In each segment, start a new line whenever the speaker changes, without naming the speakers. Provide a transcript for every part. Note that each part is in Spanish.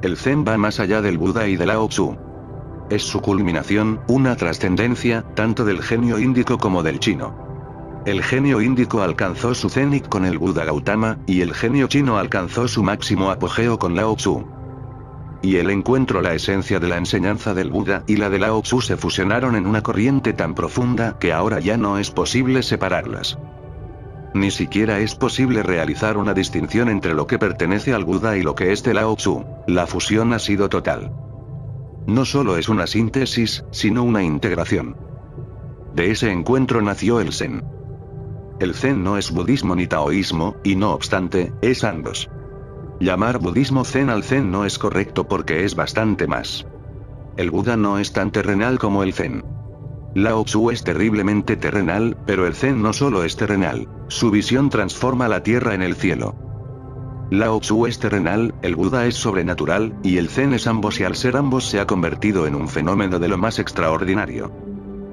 El Zen va más allá del Buda y de Lao Tzu. Es su culminación, una trascendencia, tanto del genio índico como del chino. El genio índico alcanzó su cénit con el Buda Gautama, y el genio chino alcanzó su máximo apogeo con Lao Tzu. Y el encuentro, la esencia de la enseñanza del Buda y la de Lao Tzu se fusionaron en una corriente tan profunda que ahora ya no es posible separarlas. Ni siquiera es posible realizar una distinción entre lo que pertenece al Buda y lo que es de Lao Tzu. La fusión ha sido total. No solo es una síntesis, sino una integración. De ese encuentro nació el Zen. El Zen no es budismo ni taoísmo, y no obstante, es ambos. Llamar budismo Zen al Zen no es correcto porque es bastante más. El Buda no es tan terrenal como el Zen. Lao Tzu es terriblemente terrenal, pero el Zen no solo es terrenal, su visión transforma la tierra en el cielo. Lao Tzu es terrenal, el Buda es sobrenatural, y el Zen es ambos, y al ser ambos se ha convertido en un fenómeno de lo más extraordinario.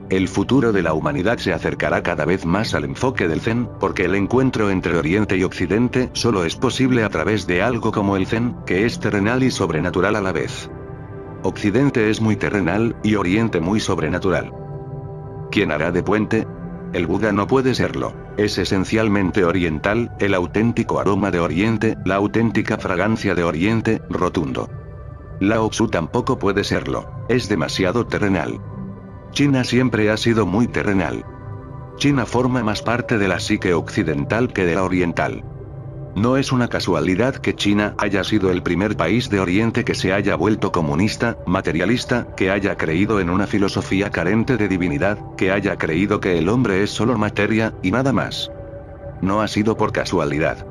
El futuro de la humanidad se acercará cada vez más al enfoque del Zen, porque el encuentro entre Oriente y Occidente solo es posible a través de algo como el Zen, que es terrenal y sobrenatural a la vez. Occidente es muy terrenal, y Oriente muy sobrenatural. ¿Quién hará de puente? El Buda no puede serlo. Es esencialmente oriental, el auténtico aroma de Oriente, la auténtica fragancia de Oriente, rotundo. Lao Tzu tampoco puede serlo. Es demasiado terrenal. China siempre ha sido muy terrenal. China forma más parte de la psique occidental que de la oriental. No es una casualidad que China haya sido el primer país de Oriente que se haya vuelto comunista, materialista, que haya creído en una filosofía carente de divinidad, que haya creído que el hombre es solo materia, y nada más. No ha sido por casualidad.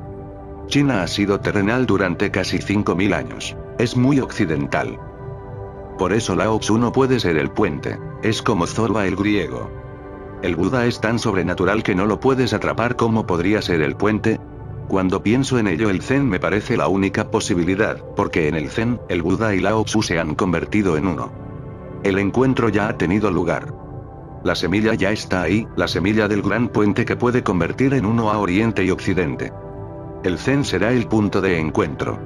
China ha sido terrenal durante casi 5000 años. Es muy occidental. Por eso Lao Tzu no puede ser el puente. Es como Zorba el griego. El Buda es tan sobrenatural que no lo puedes atrapar como podría ser el puente. Cuando pienso en ello, el Zen me parece la única posibilidad, porque en el Zen, el Buda y Lao Tzu se han convertido en uno. El encuentro ya ha tenido lugar. La semilla ya está ahí, la semilla del gran puente que puede convertir en uno a Oriente y Occidente. El Zen será el punto de encuentro.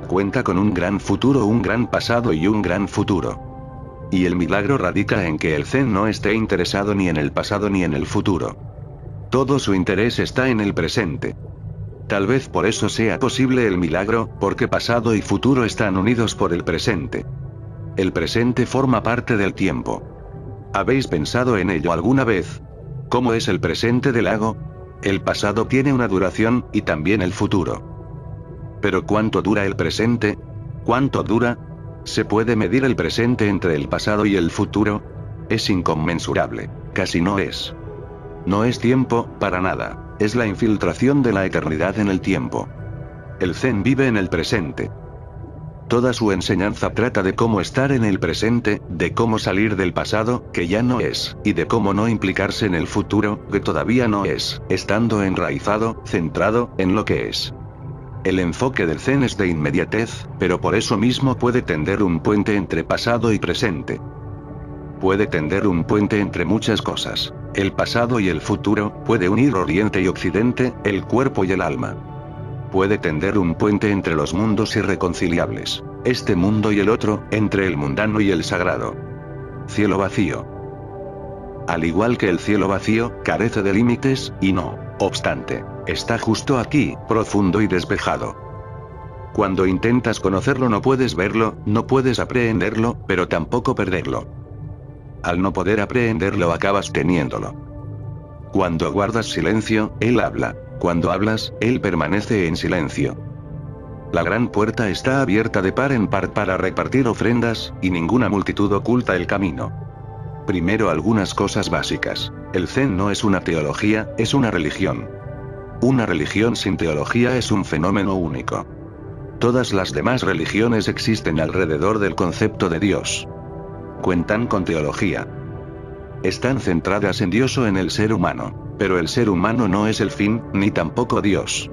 Cuenta con un gran futuro, un gran pasado y un gran futuro. Y el milagro radica en que el Zen no esté interesado ni en el pasado ni en el futuro. Todo su interés está en el presente. Tal vez por eso sea posible el milagro, porque pasado y futuro están unidos por el presente. El presente forma parte del tiempo. ¿Habéis pensado en ello alguna vez? ¿Cómo es el presente del lago? El pasado tiene una duración, y también el futuro. ¿Pero cuánto dura el presente? ¿Cuánto dura? ¿Se puede medir el presente entre el pasado y el futuro? Es inconmensurable. Casi no es. No es tiempo, para nada. Es la infiltración de la eternidad en el tiempo. El Zen vive en el presente. Toda su enseñanza trata de cómo estar en el presente, de cómo salir del pasado, que ya no es, y de cómo no implicarse en el futuro, que todavía no es, estando enraizado, centrado, en lo que es. El enfoque del Zen es de inmediatez, pero por eso mismo puede tender un puente entre pasado y presente. Puede tender un puente entre muchas cosas. El pasado y el futuro, puede unir Oriente y Occidente, el cuerpo y el alma. Puede tender un puente entre los mundos irreconciliables, este mundo y el otro, entre el mundano y el sagrado. Cielo vacío. Al igual que el cielo vacío, carece de límites, y no obstante, está justo aquí, profundo y despejado. Cuando intentas conocerlo no puedes verlo, no puedes aprehenderlo, pero tampoco perderlo. Al no poder aprehenderlo acabas teniéndolo. Cuando guardas silencio, él habla. Cuando hablas, él permanece en silencio. La gran puerta está abierta de par en par para repartir ofrendas, y ninguna multitud oculta el camino. Primero algunas cosas básicas. El Zen no es una teología, es una religión. Una religión sin teología es un fenómeno único. Todas las demás religiones existen alrededor del concepto de Dios. Cuentan con teología. Están centradas en Dios o en el ser humano, pero el ser humano no es el fin, ni tampoco Dios.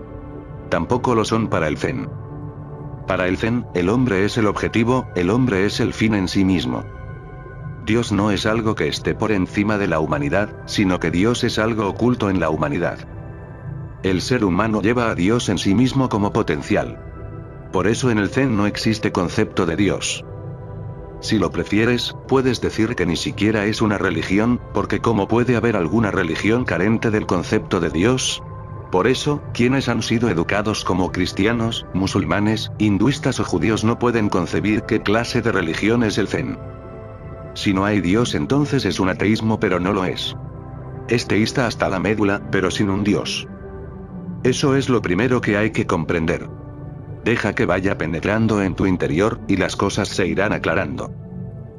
Tampoco lo son para el Zen. Para el Zen, el hombre es el objetivo, el hombre es el fin en sí mismo. Dios no es algo que esté por encima de la humanidad, sino que Dios es algo oculto en la humanidad. El ser humano lleva a Dios en sí mismo como potencial. Por eso en el Zen no existe concepto de Dios. Si lo prefieres, puedes decir que ni siquiera es una religión, porque ¿cómo puede haber alguna religión carente del concepto de Dios? Por eso, quienes han sido educados como cristianos, musulmanes, hinduistas o judíos no pueden concebir qué clase de religión es el Zen. Si no hay Dios, entonces es un ateísmo, pero no lo es. Es teísta hasta la médula, pero sin un Dios. Eso es lo primero que hay que comprender. Deja que vaya penetrando en tu interior, y las cosas se irán aclarando.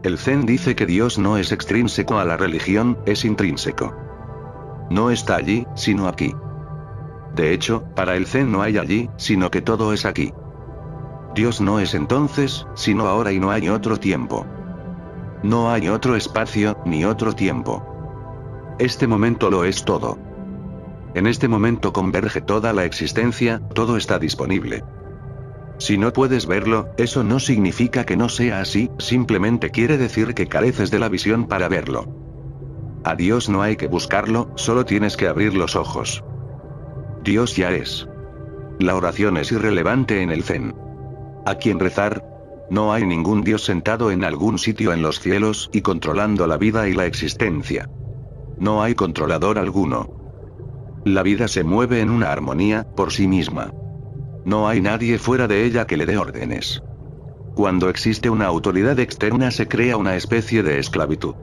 El Zen dice que Dios no es extrínseco a la religión, es intrínseco. No está allí, sino aquí. De hecho, para el Zen no hay allí, sino que todo es aquí. Dios no es entonces, sino ahora, y no hay otro tiempo. No hay otro espacio, ni otro tiempo. Este momento lo es todo. En este momento converge toda la existencia, todo está disponible. Si no puedes verlo, eso no significa que no sea así, simplemente quiere decir que careces de la visión para verlo. A Dios no hay que buscarlo, solo tienes que abrir los ojos. Dios ya es. La oración es irrelevante en el Zen. ¿A quién rezar? No hay ningún Dios sentado en algún sitio en los cielos y controlando la vida y la existencia. No hay controlador alguno. La vida se mueve en una armonía, por sí misma. No hay nadie fuera de ella que le dé órdenes. Cuando existe una autoridad externa se crea una especie de esclavitud.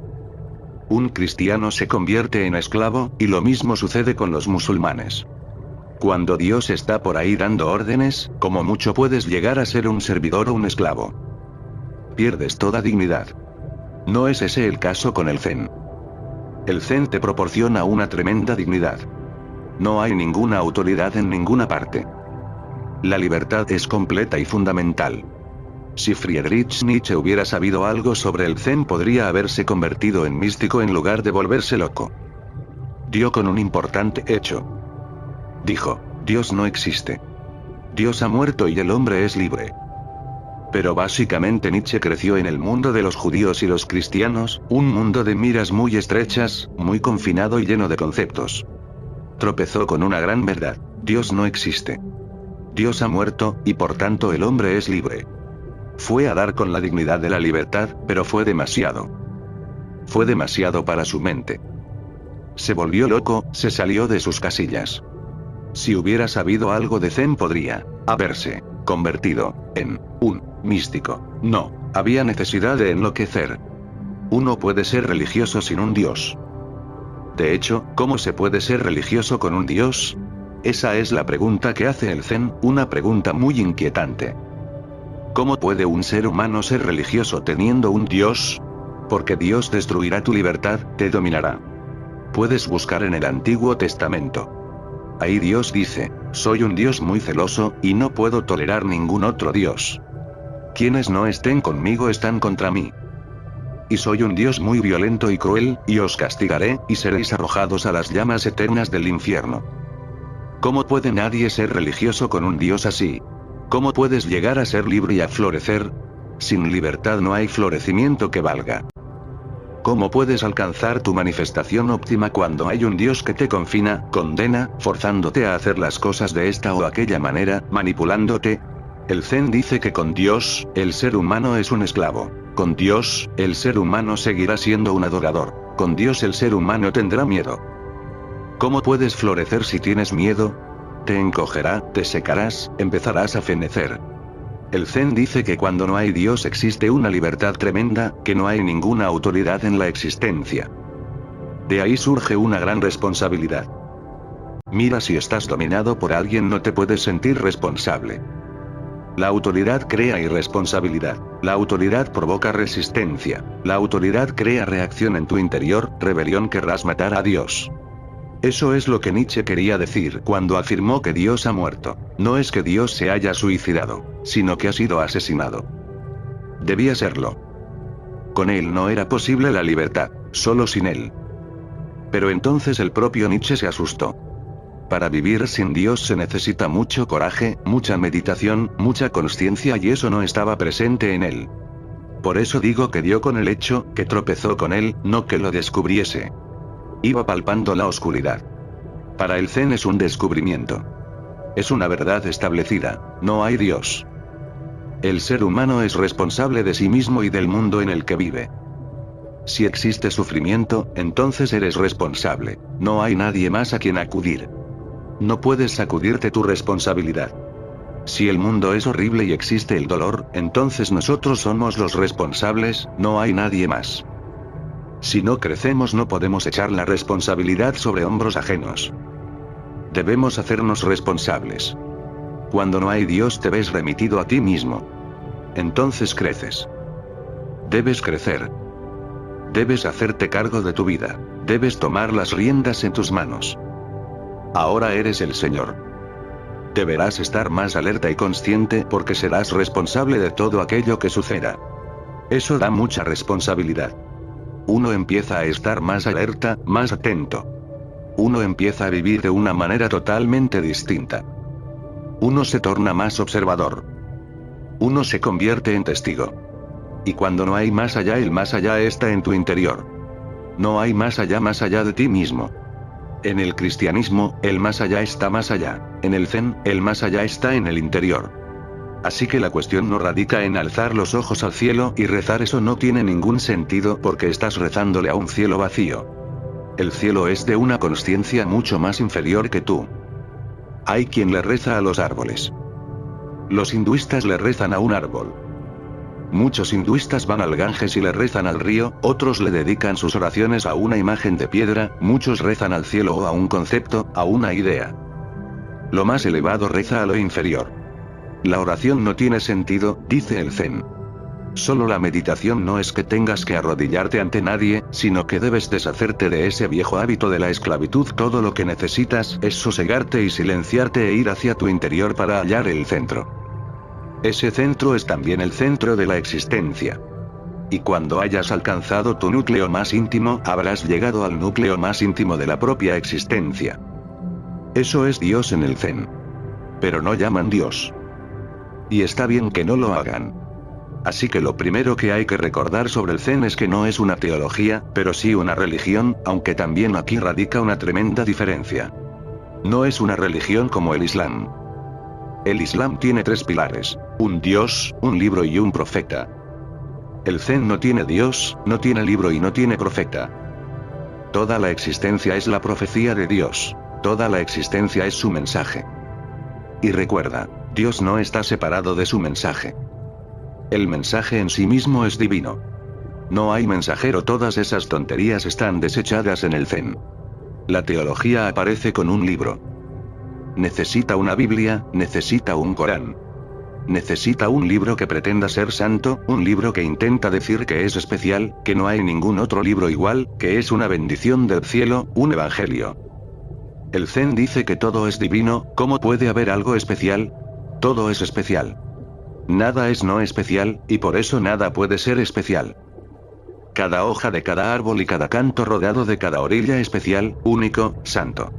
Un cristiano se convierte en esclavo, y lo mismo sucede con los musulmanes. Cuando Dios está por ahí dando órdenes, como mucho puedes llegar a ser un servidor o un esclavo. Pierdes toda dignidad. No es ese el caso con el Zen. El Zen te proporciona una tremenda dignidad. No hay ninguna autoridad en ninguna parte. La libertad es completa y fundamental. Si Friedrich Nietzsche hubiera sabido algo sobre el Zen, podría haberse convertido en místico en lugar de volverse loco. Dio con un importante hecho. Dijo: Dios no existe. Dios ha muerto y el hombre es libre. Pero básicamente Nietzsche creció en el mundo de los judíos y los cristianos, un mundo de miras muy estrechas, muy confinado y lleno de conceptos. Tropezó con una gran verdad: Dios no existe. Dios ha muerto, y por tanto el hombre es libre. Fue a dar con la dignidad de la libertad, pero fue demasiado. Fue demasiado para su mente. Se volvió loco, se salió de sus casillas. Si hubiera sabido algo de Zen podría haberse convertido en un místico. No, había necesidad de enloquecer. Uno puede ser religioso sin un Dios. De hecho, ¿cómo se puede ser religioso con un Dios? Esa es la pregunta que hace el Zen, una pregunta muy inquietante. ¿Cómo puede un ser humano ser religioso teniendo un Dios? Porque Dios destruirá tu libertad, te dominará. Puedes buscar en el Antiguo Testamento. Ahí Dios dice: soy un Dios muy celoso, y no puedo tolerar ningún otro Dios. Quienes no estén conmigo están contra mí. Y soy un Dios muy violento y cruel, y os castigaré, y seréis arrojados a las llamas eternas del infierno. ¿Cómo puede nadie ser religioso con un Dios así? ¿Cómo puedes llegar a ser libre y a florecer? Sin libertad no hay florecimiento que valga. ¿Cómo puedes alcanzar tu manifestación óptima cuando hay un Dios que te confina, condena, forzándote a hacer las cosas de esta o aquella manera, manipulándote? El Zen dice que con Dios, el ser humano es un esclavo. Con Dios, el ser humano seguirá siendo un adorador. Con Dios el ser humano tendrá miedo. ¿Cómo puedes florecer si tienes miedo? Te encogerá, te secarás, empezarás a fenecer. El Zen dice que cuando no hay Dios existe una libertad tremenda, que no hay ninguna autoridad en la existencia. De ahí surge una gran responsabilidad. Mira, si estás dominado por alguien no te puedes sentir responsable. La autoridad crea irresponsabilidad. La autoridad provoca resistencia. La autoridad crea reacción en tu interior, rebelión, querrás matar a Dios. Eso es lo que Nietzsche quería decir cuando afirmó que Dios ha muerto. No es que Dios se haya suicidado, sino que ha sido asesinado. Debía serlo. Con él no era posible la libertad, solo sin él. Pero entonces el propio Nietzsche se asustó. Para vivir sin Dios se necesita mucho coraje, mucha meditación, mucha consciencia, y eso no estaba presente en él. Por eso digo que dio con el hecho, que tropezó con él, no que lo descubriese. Iba palpando la oscuridad. Para el Zen es un descubrimiento. Es una verdad establecida: no hay Dios. El ser humano es responsable de sí mismo y del mundo en el que vive. Si existe sufrimiento, entonces eres responsable. No hay nadie más a quien acudir. No puedes sacudirte tu responsabilidad. Si el mundo es horrible y existe el dolor, entonces nosotros somos los responsables, no hay nadie más. Si no crecemos no podemos echar la responsabilidad sobre hombros ajenos. Debemos hacernos responsables. Cuando no hay Dios te ves remitido a ti mismo. Entonces creces. Debes crecer. Debes hacerte cargo de tu vida. Debes tomar las riendas en tus manos. Ahora eres el Señor. Deberás estar más alerta y consciente porque serás responsable de todo aquello que suceda. Eso da mucha responsabilidad. Uno empieza a estar más alerta, más atento. Uno empieza a vivir de una manera totalmente distinta. Uno se torna más observador. Uno se convierte en testigo. Y cuando no hay más allá, el más allá está en tu interior. No hay más allá de ti mismo. En el cristianismo, el más allá está más allá. En el Zen, el más allá está en el interior. Así que la cuestión no radica en alzar los ojos al cielo y rezar, eso no tiene ningún sentido porque estás rezándole a un cielo vacío. El cielo es de una consciencia mucho más inferior que tú. Hay quien le reza a los árboles. Los hinduistas le rezan a un árbol. Muchos hinduistas van al Ganges y le rezan al río, otros le dedican sus oraciones a una imagen de piedra, muchos rezan al cielo o a un concepto, a una idea. Lo más elevado reza a lo inferior. La oración no tiene sentido, dice el Zen. Solo la meditación no es que tengas que arrodillarte ante nadie, sino que debes deshacerte de ese viejo hábito de la esclavitud. Todo lo que necesitas es sosegarte y silenciarte e ir hacia tu interior para hallar el centro. Ese centro es también el centro de la existencia. Y cuando hayas alcanzado tu núcleo más íntimo, habrás llegado al núcleo más íntimo de la propia existencia. Eso es Dios en el Zen. Pero no llaman Dios. Y está bien que no lo hagan. Así que lo primero que hay que recordar sobre el Zen es que no es una teología, pero sí una religión, aunque también aquí radica una tremenda diferencia. No es una religión como el Islam. El Islam tiene 3 pilares: un Dios, un libro y un profeta. El Zen no tiene Dios, no tiene libro y no tiene profeta. Toda la existencia es la profecía de Dios. Toda la existencia es su mensaje. Y recuerda, Dios no está separado de su mensaje. El mensaje en sí mismo es divino. No hay mensajero, todas esas tonterías están desechadas en el Zen. La teología aparece con un libro. Necesita una Biblia, necesita un Corán. Necesita un libro que pretenda ser santo, un libro que intenta decir que es especial, que no hay ningún otro libro igual, que es una bendición del cielo, un evangelio. El Zen dice que todo es divino. ¿Cómo puede haber algo especial? Todo es especial. Nada es no especial, y por eso nada puede ser especial. Cada hoja de cada árbol y cada canto rodado de cada orilla especial, único, santo.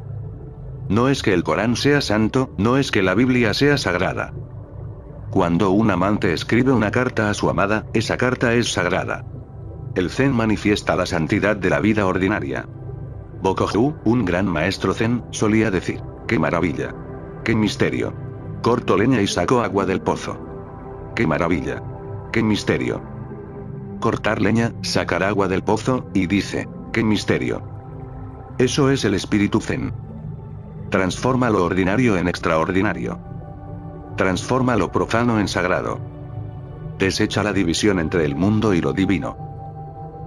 No es que el Corán sea santo, no es que la Biblia sea sagrada. Cuando un amante escribe una carta a su amada, esa carta es sagrada. El Zen manifiesta la santidad de la vida ordinaria. Bokoju, un gran maestro Zen, solía decir: ¡qué maravilla! ¡Qué misterio! Corto leña y saco agua del pozo. ¡Qué maravilla! ¡Qué misterio! Cortar leña, sacar agua del pozo, y dice: ¡qué misterio! Eso es el espíritu Zen. Transforma lo ordinario en extraordinario. Transforma lo profano en sagrado. Desecha la división entre el mundo y lo divino.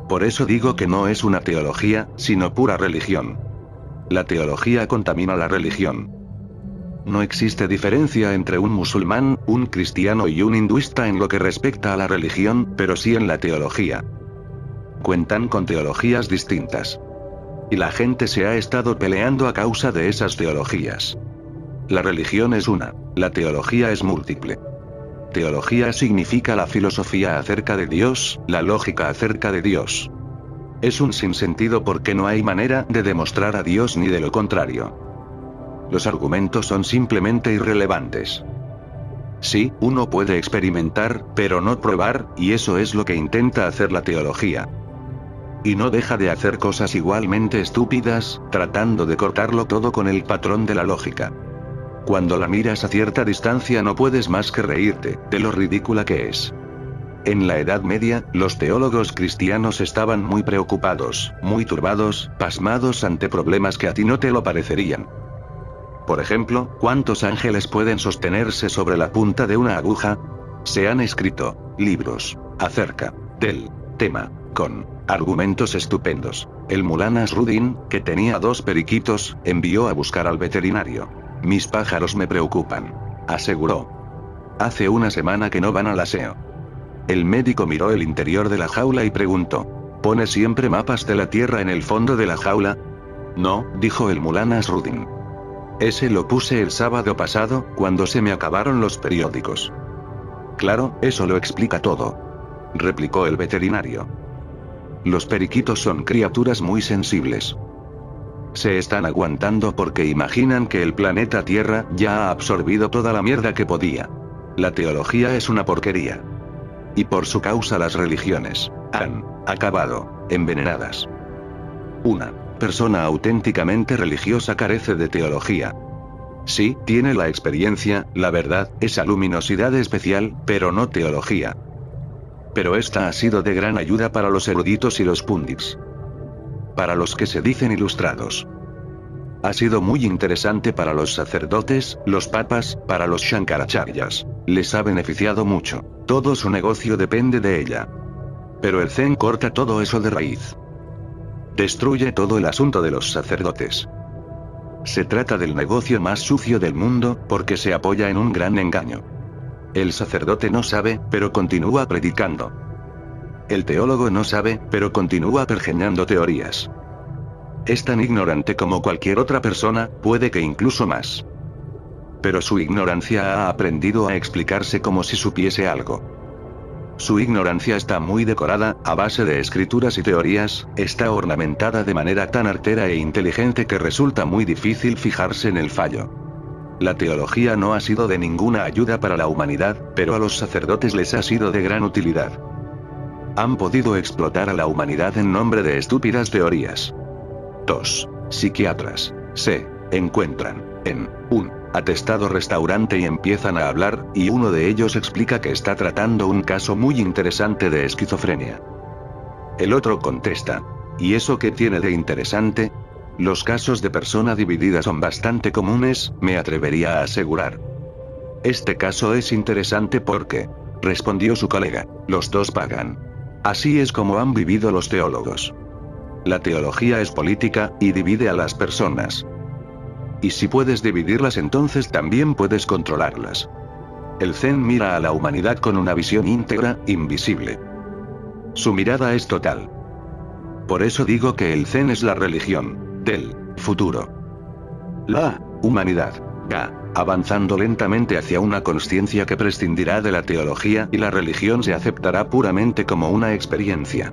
Por eso digo que no es una teología, sino pura religión. La teología contamina la religión. No existe diferencia entre un musulmán, un cristiano y un hinduista en lo que respecta a la religión, pero sí en la teología. Cuentan con teologías distintas. Y la gente se ha estado peleando a causa de esas teologías. La religión es una, la teología es múltiple. Teología significa la filosofía acerca de Dios, la lógica acerca de Dios. Es un sinsentido porque no hay manera de demostrar a Dios ni de lo contrario. Los argumentos son simplemente irrelevantes. Sí, uno puede experimentar, pero no probar, y eso es lo que intenta hacer la teología. Y no deja de hacer cosas igualmente estúpidas, tratando de cortarlo todo con el patrón de la lógica. Cuando la miras a cierta distancia no puedes más que reírte, de lo ridícula que es. En la Edad Media, los teólogos cristianos estaban muy preocupados, muy turbados, pasmados ante problemas que a ti no te lo parecerían. Por ejemplo, ¿cuántos ángeles pueden sostenerse sobre la punta de una aguja? Se han escrito libros acerca del tema, con argumentos estupendos. El Mullah Nasruddin, que tenía 2 periquitos, envió a buscar al veterinario. Mis pájaros me preocupan, aseguró. Hace una semana que no van al aseo. El médico miró el interior de la jaula y preguntó: ¿pone siempre mapas de la Tierra en el fondo de la jaula? No, dijo el Mullah Nasruddin. Ese lo puse el sábado pasado, cuando se me acabaron los periódicos. Claro, eso lo explica todo, replicó el veterinario. Los periquitos son criaturas muy sensibles. Se están aguantando porque imaginan que el planeta Tierra ya ha absorbido toda la mierda que podía. La teología es una porquería. Y por su causa las religiones han acabado envenenadas. Una persona auténticamente religiosa carece de teología. Sí, tiene la experiencia, la verdad, esa luminosidad especial, pero no teología. Pero esta ha sido de gran ayuda para los eruditos y los pundits. Para los que se dicen ilustrados. Ha sido muy interesante para los sacerdotes, los papas, para los shankaracharyas. Les ha beneficiado mucho. Todo su negocio depende de ella. Pero el Zen corta todo eso de raíz. Destruye todo el asunto de los sacerdotes. Se trata del negocio más sucio del mundo, porque se apoya en un gran engaño. El sacerdote no sabe, pero continúa predicando. El teólogo no sabe, pero continúa pergeñando teorías. Es tan ignorante como cualquier otra persona, puede que incluso más. Pero su ignorancia ha aprendido a explicarse como si supiese algo. Su ignorancia está muy decorada, a base de escrituras y teorías, está ornamentada de manera tan artera e inteligente que resulta muy difícil fijarse en el fallo. La teología no ha sido de ninguna ayuda para la humanidad, pero a los sacerdotes les ha sido de gran utilidad. Han podido explotar a la humanidad en nombre de estúpidas teorías. 2 psiquiatras se encuentran en un atestado restaurante y empiezan a hablar, y uno de ellos explica que está tratando un caso muy interesante de esquizofrenia. El otro contesta: ¿y eso qué tiene de interesante? Los casos de persona dividida son bastante comunes, me atrevería a asegurar. Este caso es interesante porque, respondió su colega, los dos pagan. Así es como han vivido los teólogos. La teología es política, y divide a las personas. Y si puedes dividirlas, entonces también puedes controlarlas. El Zen mira a la humanidad con una visión íntegra, invisible. Su mirada es total. Por eso digo que el Zen es la religión del futuro. La humanidad va avanzando lentamente hacia una consciencia que prescindirá de la teología y la religión se aceptará puramente como una experiencia.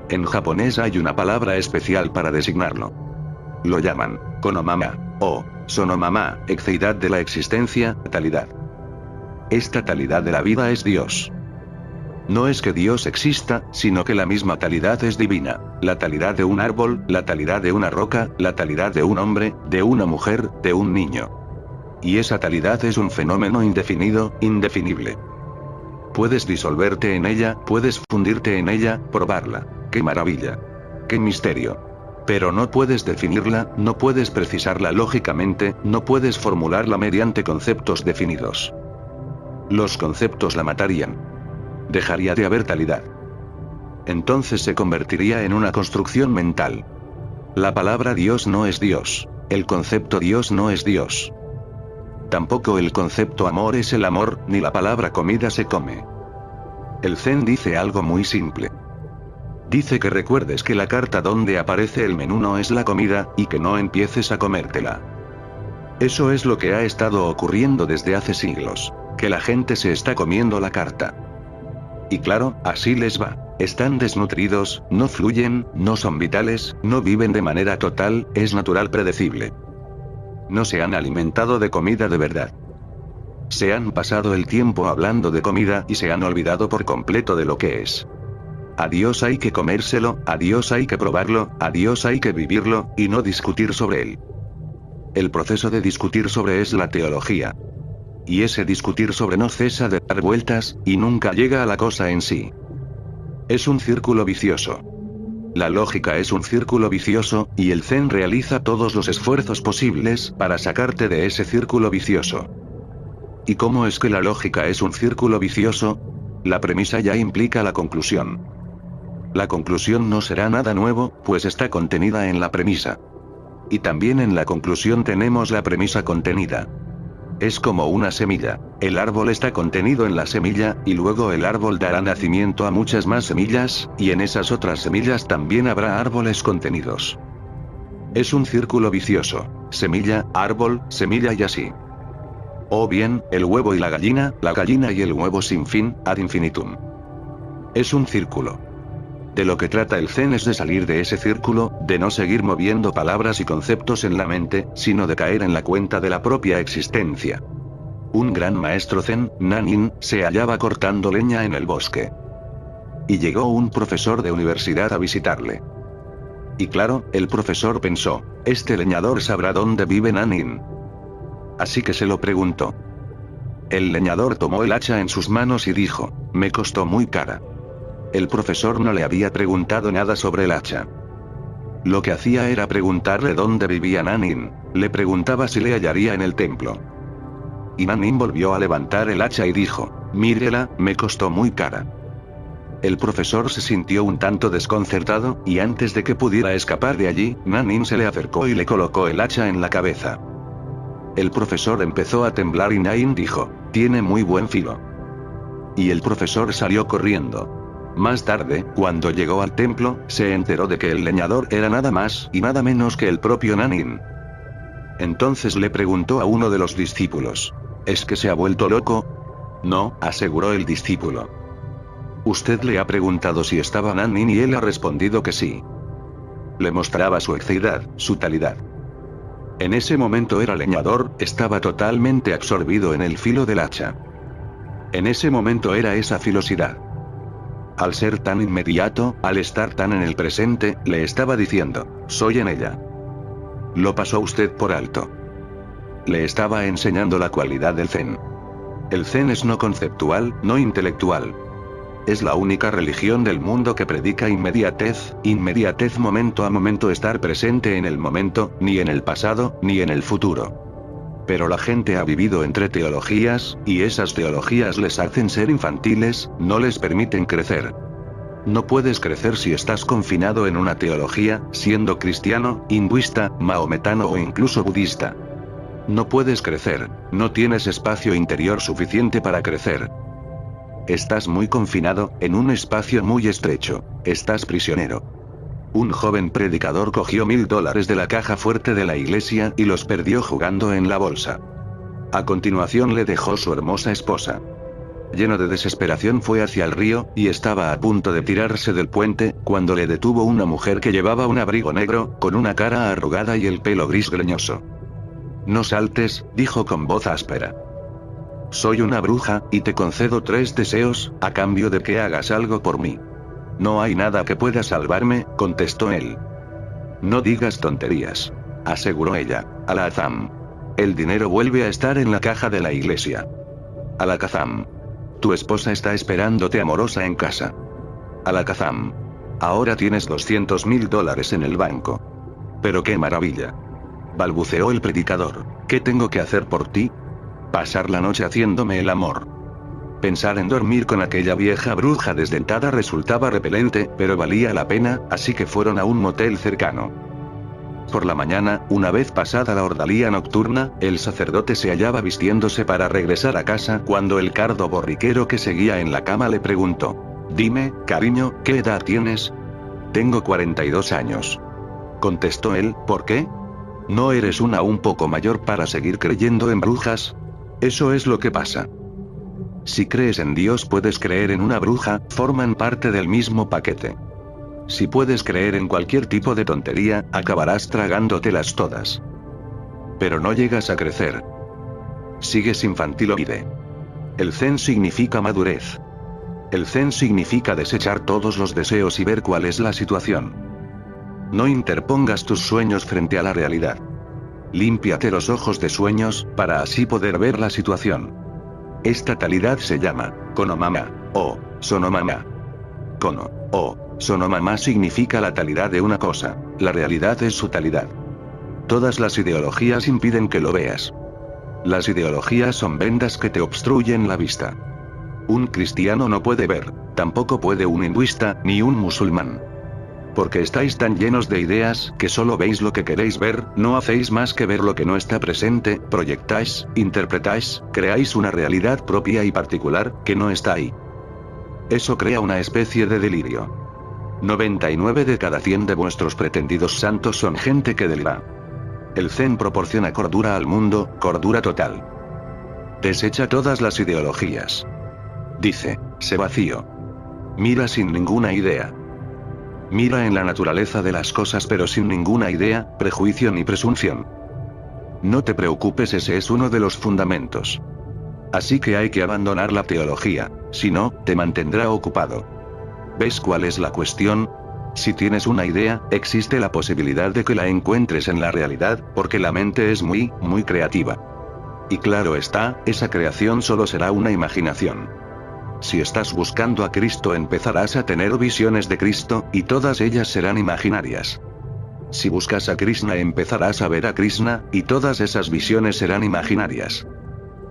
En japonés hay una palabra especial para designarlo. Lo llaman konomama, o sonomama, exeidad de la existencia, talidad. Esta talidad de la vida es Dios. No es que Dios exista, sino que la misma talidad es divina, la talidad de un árbol, la talidad de una roca, la talidad de un hombre, de una mujer, de un niño. Y esa talidad es un fenómeno indefinido, indefinible. Puedes disolverte en ella, puedes fundirte en ella, probarla. ¡Qué maravilla! ¡Qué misterio! Pero no puedes definirla, no puedes precisarla lógicamente, no puedes formularla mediante conceptos definidos. Los conceptos la matarían. Dejaría de haber talidad. Entonces se convertiría en una construcción mental. La palabra Dios no es Dios. El concepto Dios no es Dios. Tampoco el concepto amor es el amor, ni la palabra comida se come. El Zen dice algo muy simple. Dice que recuerdes que la carta donde aparece el menú no es la comida, y que no empieces a comértela. Eso es lo que ha estado ocurriendo desde hace siglos, que la gente se está comiendo la carta. Y claro, así les va. Están desnutridos, no fluyen, no son vitales, no viven de manera total, es natural predecible. No se han alimentado de comida de verdad. Se han pasado el tiempo hablando de comida y se han olvidado por completo de lo que es. A Dios hay que comérselo, a Dios hay que probarlo, a Dios hay que vivirlo, y no discutir sobre él. El proceso de discutir sobre es la teología. Y ese discutir sobre no cesa de dar vueltas, y nunca llega a la cosa en sí. Es un círculo vicioso. La lógica es un círculo vicioso, y el Zen realiza todos los esfuerzos posibles para sacarte de ese círculo vicioso. ¿Y cómo es que la lógica es un círculo vicioso? La premisa ya implica la conclusión. La conclusión no será nada nuevo, pues está contenida en la premisa. Y también en la conclusión tenemos la premisa contenida. Es como una semilla. El árbol está contenido en la semilla, y luego el árbol dará nacimiento a muchas más semillas, y en esas otras semillas también habrá árboles contenidos. Es un círculo vicioso. Semilla, árbol, semilla y así. O bien, el huevo y la gallina y el huevo sin fin, ad infinitum. Es un círculo. De lo que trata el Zen es de salir de ese círculo, de no seguir moviendo palabras y conceptos en la mente, sino de caer en la cuenta de la propia existencia. Un gran maestro Zen, Nanin, se hallaba cortando leña en el bosque. Y llegó un profesor de universidad a visitarle. Y claro, el profesor pensó, este leñador sabrá dónde vive Nanin. Así que se lo preguntó. El leñador tomó el hacha en sus manos y dijo, me costó muy cara. El profesor no le había preguntado nada sobre el hacha. Lo que hacía era preguntarle dónde vivía Nanin, le preguntaba si le hallaría en el templo. Y Nanin volvió a levantar el hacha y dijo, mírela, me costó muy cara. El profesor se sintió un tanto desconcertado, y antes de que pudiera escapar de allí, Nanin se le acercó y le colocó el hacha en la cabeza. El profesor empezó a temblar y Nanin dijo, tiene muy buen filo. Y el profesor salió corriendo. Más tarde, cuando llegó al templo, se enteró de que el leñador era nada más y nada menos que el propio Nanin. Entonces le preguntó a uno de los discípulos, ¿es que se ha vuelto loco? No, aseguró el discípulo. Usted le ha preguntado si estaba Nanin y él ha respondido que sí. Le mostraba su exceidad, su talidad. En ese momento era leñador, estaba totalmente absorbido en el filo del hacha. En ese momento era esa filosidad. Al ser tan inmediato, al estar tan en el presente, le estaba diciendo, soy en ella. Lo pasó usted por alto. Le estaba enseñando la cualidad del Zen. El Zen es no conceptual, no intelectual. Es la única religión del mundo que predica inmediatez momento a momento, estar presente en el momento, ni en el pasado, ni en el futuro. Pero la gente ha vivido entre teologías, y esas teologías les hacen ser infantiles, no les permiten crecer. No puedes crecer si estás confinado en una teología, siendo cristiano, hinduista, maometano o incluso budista. No puedes crecer, no tienes espacio interior suficiente para crecer. Estás muy confinado, en un espacio muy estrecho, estás prisionero. Un joven predicador cogió $1000 de la caja fuerte de la iglesia y los perdió jugando en la bolsa. A continuación le dejó su hermosa esposa. Lleno de desesperación fue hacia el río, y estaba a punto de tirarse del puente, cuando le detuvo una mujer que llevaba un abrigo negro, con una cara arrugada y el pelo gris greñoso. No saltes, dijo con voz áspera. Soy una bruja, y te concedo 3 deseos, a cambio de que hagas algo por mí. No hay nada que pueda salvarme, contestó él. No digas tonterías, aseguró ella. Alakazam. El dinero vuelve a estar en la caja de la iglesia. Alakazam. Tu esposa está esperándote amorosa en casa. Alakazam. Ahora tienes $200.000 en el banco. Pero qué maravilla. Balbuceó el predicador. ¿Qué tengo que hacer por ti? Pasar la noche haciéndome el amor. Pensar en dormir con aquella vieja bruja desdentada resultaba repelente, pero valía la pena, así que fueron a un motel cercano. Por la mañana, una vez pasada la ordalía nocturna, el sacerdote se hallaba vistiéndose para regresar a casa cuando el cardo borriquero que seguía en la cama le preguntó: «Dime, cariño, ¿qué edad tienes?» «Tengo 42 años». Contestó él: «¿Por qué? ¿No eres un poco mayor para seguir creyendo en brujas?» «Eso es lo que pasa. Si crees en Dios puedes creer en una bruja, forman parte del mismo paquete. Si puedes creer en cualquier tipo de tontería, acabarás tragándotelas todas. Pero no llegas a crecer. Sigues infantiloide. El Zen significa madurez. El Zen significa desechar todos los deseos y ver cuál es la situación. No interpongas tus sueños frente a la realidad. Límpiate los ojos de sueños, para así poder ver la situación. Esta talidad se llama Konomama, o Sonomama. Kono, o Sonomama significa la talidad de una cosa, la realidad es su talidad. Todas las ideologías impiden que lo veas. Las ideologías son vendas que te obstruyen la vista. Un cristiano no puede ver, tampoco puede un hinduista, ni un musulmán. Porque estáis tan llenos de ideas, que solo veis lo que queréis ver, no hacéis más que ver lo que no está presente, proyectáis, interpretáis, creáis una realidad propia y particular, que no está ahí. Eso crea una especie de delirio. 99 de cada 100 de vuestros pretendidos santos son gente que delira. El Zen proporciona cordura al mundo, cordura total. Desecha todas las ideologías. Dice, sé vacío. Mira sin ninguna idea. Mira en la naturaleza de las cosas pero sin ninguna idea, prejuicio ni presunción. No te preocupes, ese es uno de los fundamentos. Así que hay que abandonar la teología, si no, te mantendrá ocupado. ¿Ves cuál es la cuestión? Si tienes una idea, existe la posibilidad de que la encuentres en la realidad, porque la mente es muy creativa. Y claro está, esa creación solo será una imaginación. Si estás buscando a Cristo empezarás a tener visiones de Cristo, y todas ellas serán imaginarias. Si buscas a Krishna empezarás a ver a Krishna, y todas esas visiones serán imaginarias.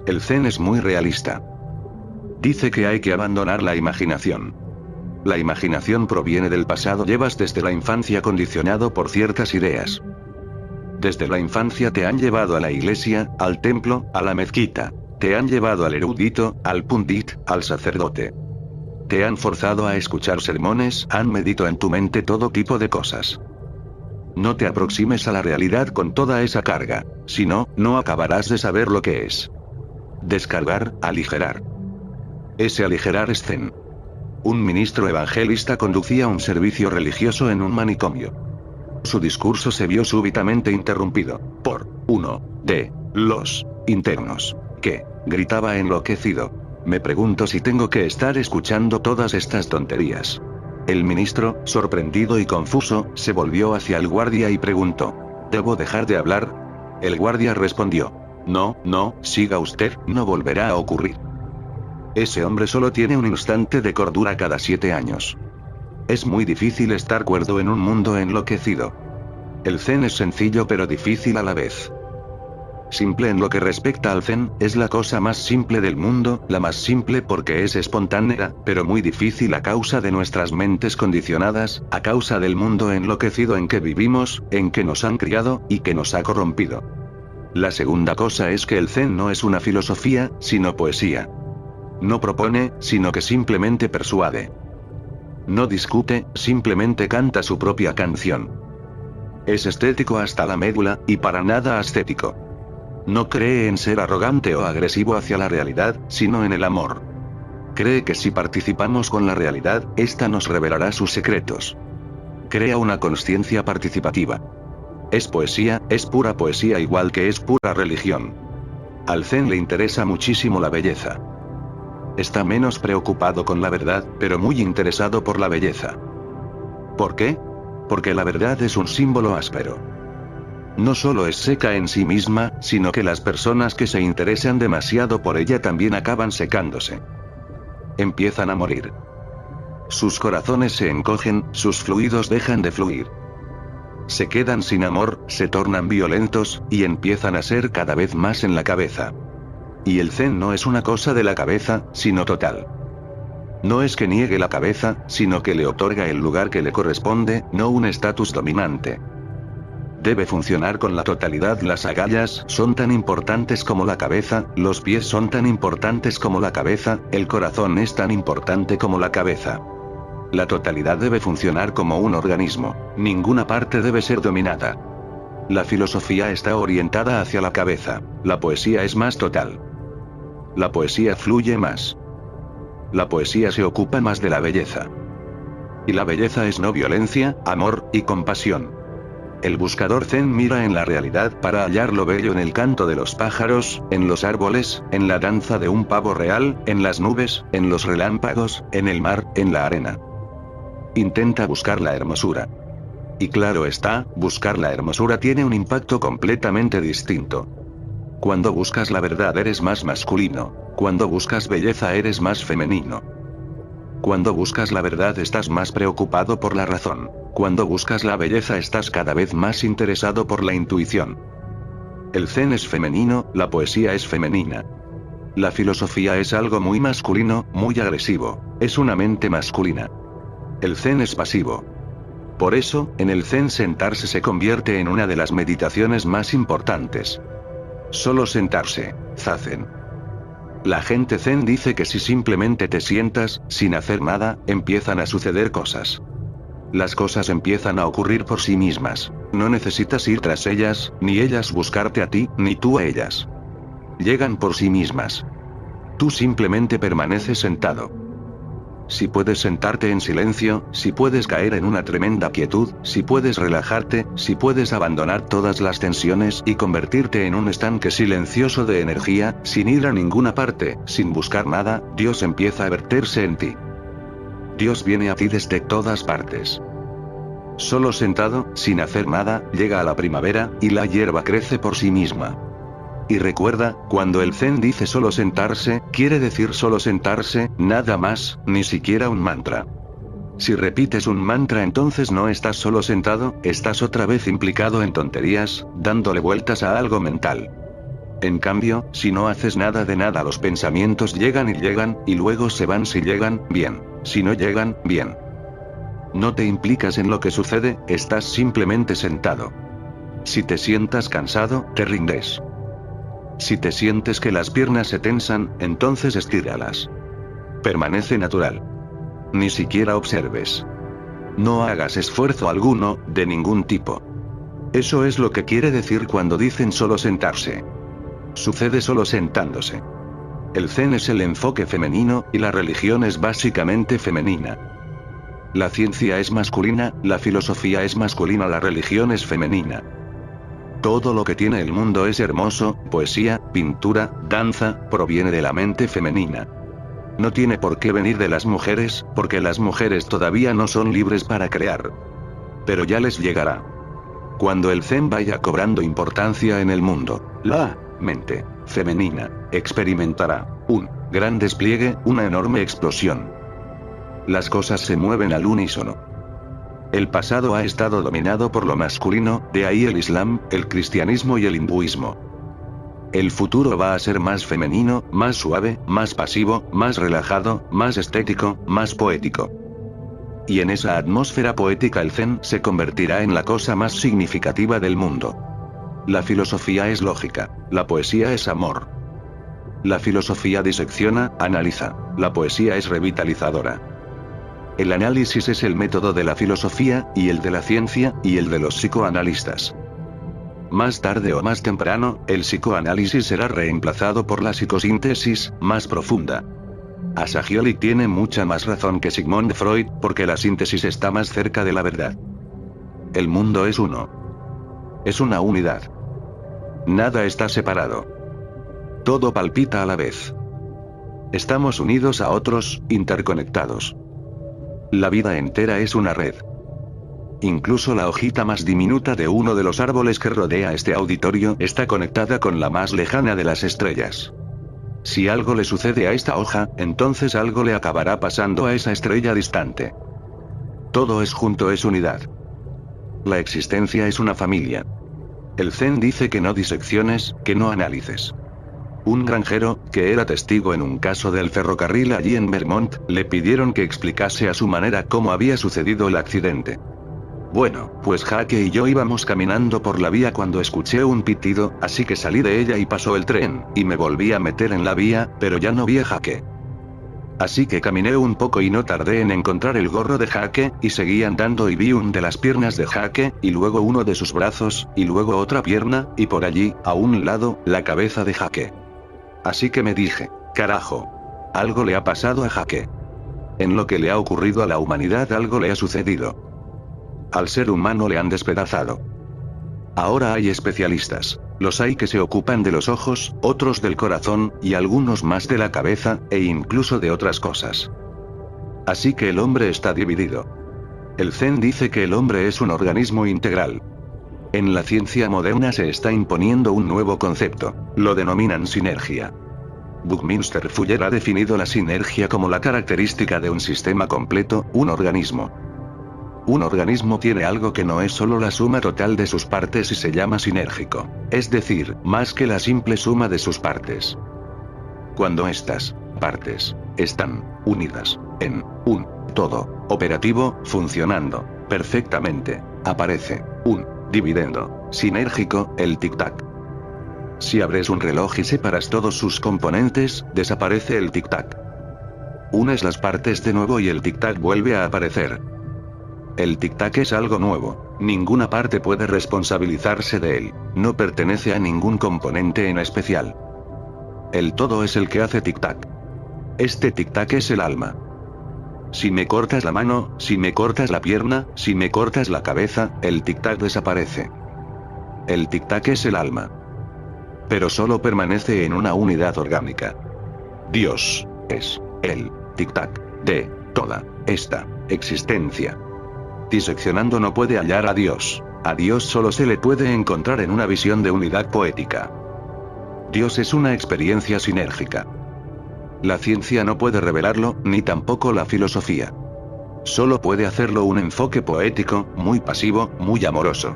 El Zen es muy realista. Dice que hay que abandonar la imaginación. La imaginación proviene del pasado, llevas desde la infancia condicionado por ciertas ideas. Desde la infancia te han llevado a la iglesia, al templo, a la mezquita. Te han llevado al erudito, al pundit, al sacerdote. Te han forzado a escuchar sermones, han medido en tu mente todo tipo de cosas. No te aproximes a la realidad con toda esa carga, si no, no acabarás de saber lo que es. Descargar, aligerar. Ese aligerar es Zen. Un ministro evangelista conducía un servicio religioso en un manicomio. Su discurso se vio súbitamente interrumpido por uno de los internos, que gritaba enloquecido: me pregunto si tengo que estar escuchando todas estas tonterías. El ministro, sorprendido y confuso, se volvió hacia el guardia y preguntó: ¿debo dejar de hablar? El guardia respondió: no, siga usted, no volverá a ocurrir. Ese hombre solo tiene un instante de cordura cada 7 años. Es muy difícil estar cuerdo en un mundo enloquecido. El Zen es sencillo pero difícil a la vez. Simple en lo que respecta al Zen, es la cosa más simple del mundo, la más simple porque es espontánea, pero muy difícil a causa de nuestras mentes condicionadas, a causa del mundo enloquecido en que vivimos, en que nos han criado, y que nos ha corrompido. La segunda cosa es que el Zen no es una filosofía, sino poesía. No propone, sino que simplemente persuade. No discute, simplemente canta su propia canción. Es estético hasta la médula, y para nada ascético. No cree en ser arrogante o agresivo hacia la realidad, sino en el amor. Cree que si participamos con la realidad, ésta nos revelará sus secretos. Crea una consciencia participativa. Es poesía, es pura poesía igual que es pura religión. Al Zen le interesa muchísimo la belleza. Está menos preocupado con la verdad, pero muy interesado por la belleza. ¿Por qué? Porque la verdad es un símbolo áspero. No solo es seca en sí misma, sino que las personas que se interesan demasiado por ella también acaban secándose. Empiezan a morir. Sus corazones se encogen, sus fluidos dejan de fluir. Se quedan sin amor, se tornan violentos, y empiezan a ser cada vez más en la cabeza. Y el Zen no es una cosa de la cabeza, sino total. No es que niegue la cabeza, sino que le otorga el lugar que le corresponde, no un estatus dominante. Debe funcionar con la totalidad. Las agallas son tan importantes como la cabeza, los pies son tan importantes como la cabeza, el corazón es tan importante como la cabeza. La totalidad debe funcionar como un organismo, ninguna parte debe ser dominada. La filosofía está orientada hacia la cabeza, la poesía es más total. La poesía fluye más. La poesía se ocupa más de la belleza. Y la belleza es no violencia, amor y compasión. El buscador Zen mira en la realidad para hallar lo bello en el canto de los pájaros, en los árboles, en la danza de un pavo real, en las nubes, en los relámpagos, en el mar, en la arena. Intenta buscar la hermosura. Y claro está, buscar la hermosura tiene un impacto completamente distinto. Cuando buscas la verdad eres más masculino. Cuando buscas belleza eres más femenino. Cuando buscas la verdad estás más preocupado por la razón. Cuando buscas la belleza estás cada vez más interesado por la intuición. El zen es femenino, la poesía es femenina. La filosofía es algo muy masculino, muy agresivo. Es una mente masculina. El zen es pasivo. Por eso, en el zen sentarse se convierte en una de las meditaciones más importantes. Solo sentarse, zazen. La gente zen dice que si simplemente te sientas, sin hacer nada, empiezan a suceder cosas. Las cosas empiezan a ocurrir por sí mismas. No necesitas ir tras ellas, ni ellas buscarte a ti, ni tú a ellas. Llegan por sí mismas. Tú simplemente permaneces sentado. Si puedes sentarte en silencio, si puedes caer en una tremenda quietud, si puedes relajarte, si puedes abandonar todas las tensiones y convertirte en un estanque silencioso de energía, sin ir a ninguna parte, sin buscar nada, Dios empieza a verterse en ti. Dios viene a ti desde todas partes. Solo sentado, sin hacer nada, llega a la primavera, y la hierba crece por sí misma. Y recuerda, cuando el zen dice solo sentarse, quiere decir solo sentarse, nada más, ni siquiera un mantra. Si repites un mantra entonces no estás solo sentado, estás otra vez implicado en tonterías, dándole vueltas a algo mental. En cambio, si no haces nada de nada los pensamientos llegan, y luego se van si llegan, bien. Si no llegan, bien. No te implicas en lo que sucede, estás simplemente sentado. Si te sientas cansado, te rindes. Si te sientes que las piernas se tensan, entonces estíralas. Permanece natural. Ni siquiera observes. No hagas esfuerzo alguno, de ningún tipo. Eso es lo que quiere decir cuando dicen solo sentarse. Sucede solo sentándose. El zen es el enfoque femenino, y la religión es básicamente femenina. La ciencia es masculina, la filosofía es masculina, la religión es femenina. Todo lo que tiene el mundo es hermoso, poesía, pintura, danza, proviene de la mente femenina. No tiene por qué venir de las mujeres, porque las mujeres todavía no son libres para crear. Pero ya les llegará. Cuando el zen vaya cobrando importancia en el mundo, la mente femenina experimentará un gran despliegue, una enorme explosión. Las cosas se mueven al unísono. El pasado ha estado dominado por lo masculino, de ahí el Islam, el cristianismo y el hinduismo. El futuro va a ser más femenino, más suave, más pasivo, más relajado, más estético, más poético. Y en esa atmósfera poética el zen se convertirá en la cosa más significativa del mundo. La filosofía es lógica, la poesía es amor. La filosofía disecciona, analiza, la poesía es revitalizadora. El análisis es el método de la filosofía, y el de la ciencia, y el de los psicoanalistas. Más tarde o más temprano, el psicoanálisis será reemplazado por la psicosíntesis, más profunda. Asagioli tiene mucha más razón que Sigmund Freud, porque la síntesis está más cerca de la verdad. El mundo es uno. Es una unidad. Nada está separado. Todo palpita a la vez. Estamos unidos a otros, interconectados. La vida entera es una red. Incluso la hojita más diminuta de uno de los árboles que rodea este auditorio está conectada con la más lejana de las estrellas. Si algo le sucede a esta hoja, entonces algo le acabará pasando a esa estrella distante. Todo es junto, es unidad. La existencia es una familia. El zen dice que no disecciones, que no analices. Un granjero, que era testigo en un caso del ferrocarril allí en Vermont, le pidieron que explicase a su manera cómo había sucedido el accidente. Bueno, pues Jake y yo íbamos caminando por la vía cuando escuché un pitido, así que salí de ella y pasó el tren, y me volví a meter en la vía, pero ya no vi a Jake. Así que caminé un poco y no tardé en encontrar el gorro de Jake, y seguí andando y vi un de las piernas de Jake, y luego uno de sus brazos, y luego otra pierna, y por allí, a un lado, la cabeza de Jake. Así que me dije, carajo. Algo le ha pasado a Jake. En lo que le ha ocurrido a la humanidad algo le ha sucedido. Al ser humano le han despedazado. Ahora hay especialistas. Los hay que se ocupan de los ojos, otros del corazón, y algunos más de la cabeza, e incluso de otras cosas. Así que el hombre está dividido. El Zen dice que el hombre es un organismo integral. En la ciencia moderna se está imponiendo un nuevo concepto, lo denominan sinergia. Buckminster Fuller ha definido la sinergia como la característica de un sistema completo, un organismo. Un organismo tiene algo que no es solo la suma total de sus partes y se llama sinérgico, es decir, más que la simple suma de sus partes. Cuando estas partes están unidas en un todo operativo, funcionando perfectamente, aparece un dividendo sinérgico, el tic-tac. Si abres un reloj y separas todos sus componentes, desaparece el tic-tac. Unes las partes de nuevo y el tic-tac vuelve a aparecer. El tic-tac es algo nuevo, ninguna parte puede responsabilizarse de él, no pertenece a ningún componente en especial. El todo es el que hace tic-tac. Este tic-tac es el alma. Si me cortas la mano, si me cortas la pierna, si me cortas la cabeza, el tic-tac desaparece. El tic-tac es el alma. Pero solo permanece en una unidad orgánica. Dios es el tic-tac de toda esta existencia. Diseccionando no puede hallar a Dios. A Dios solo se le puede encontrar en una visión de unidad poética. Dios es una experiencia sinérgica. La ciencia no puede revelarlo, ni tampoco la filosofía. Solo puede hacerlo un enfoque poético, muy pasivo, muy amoroso.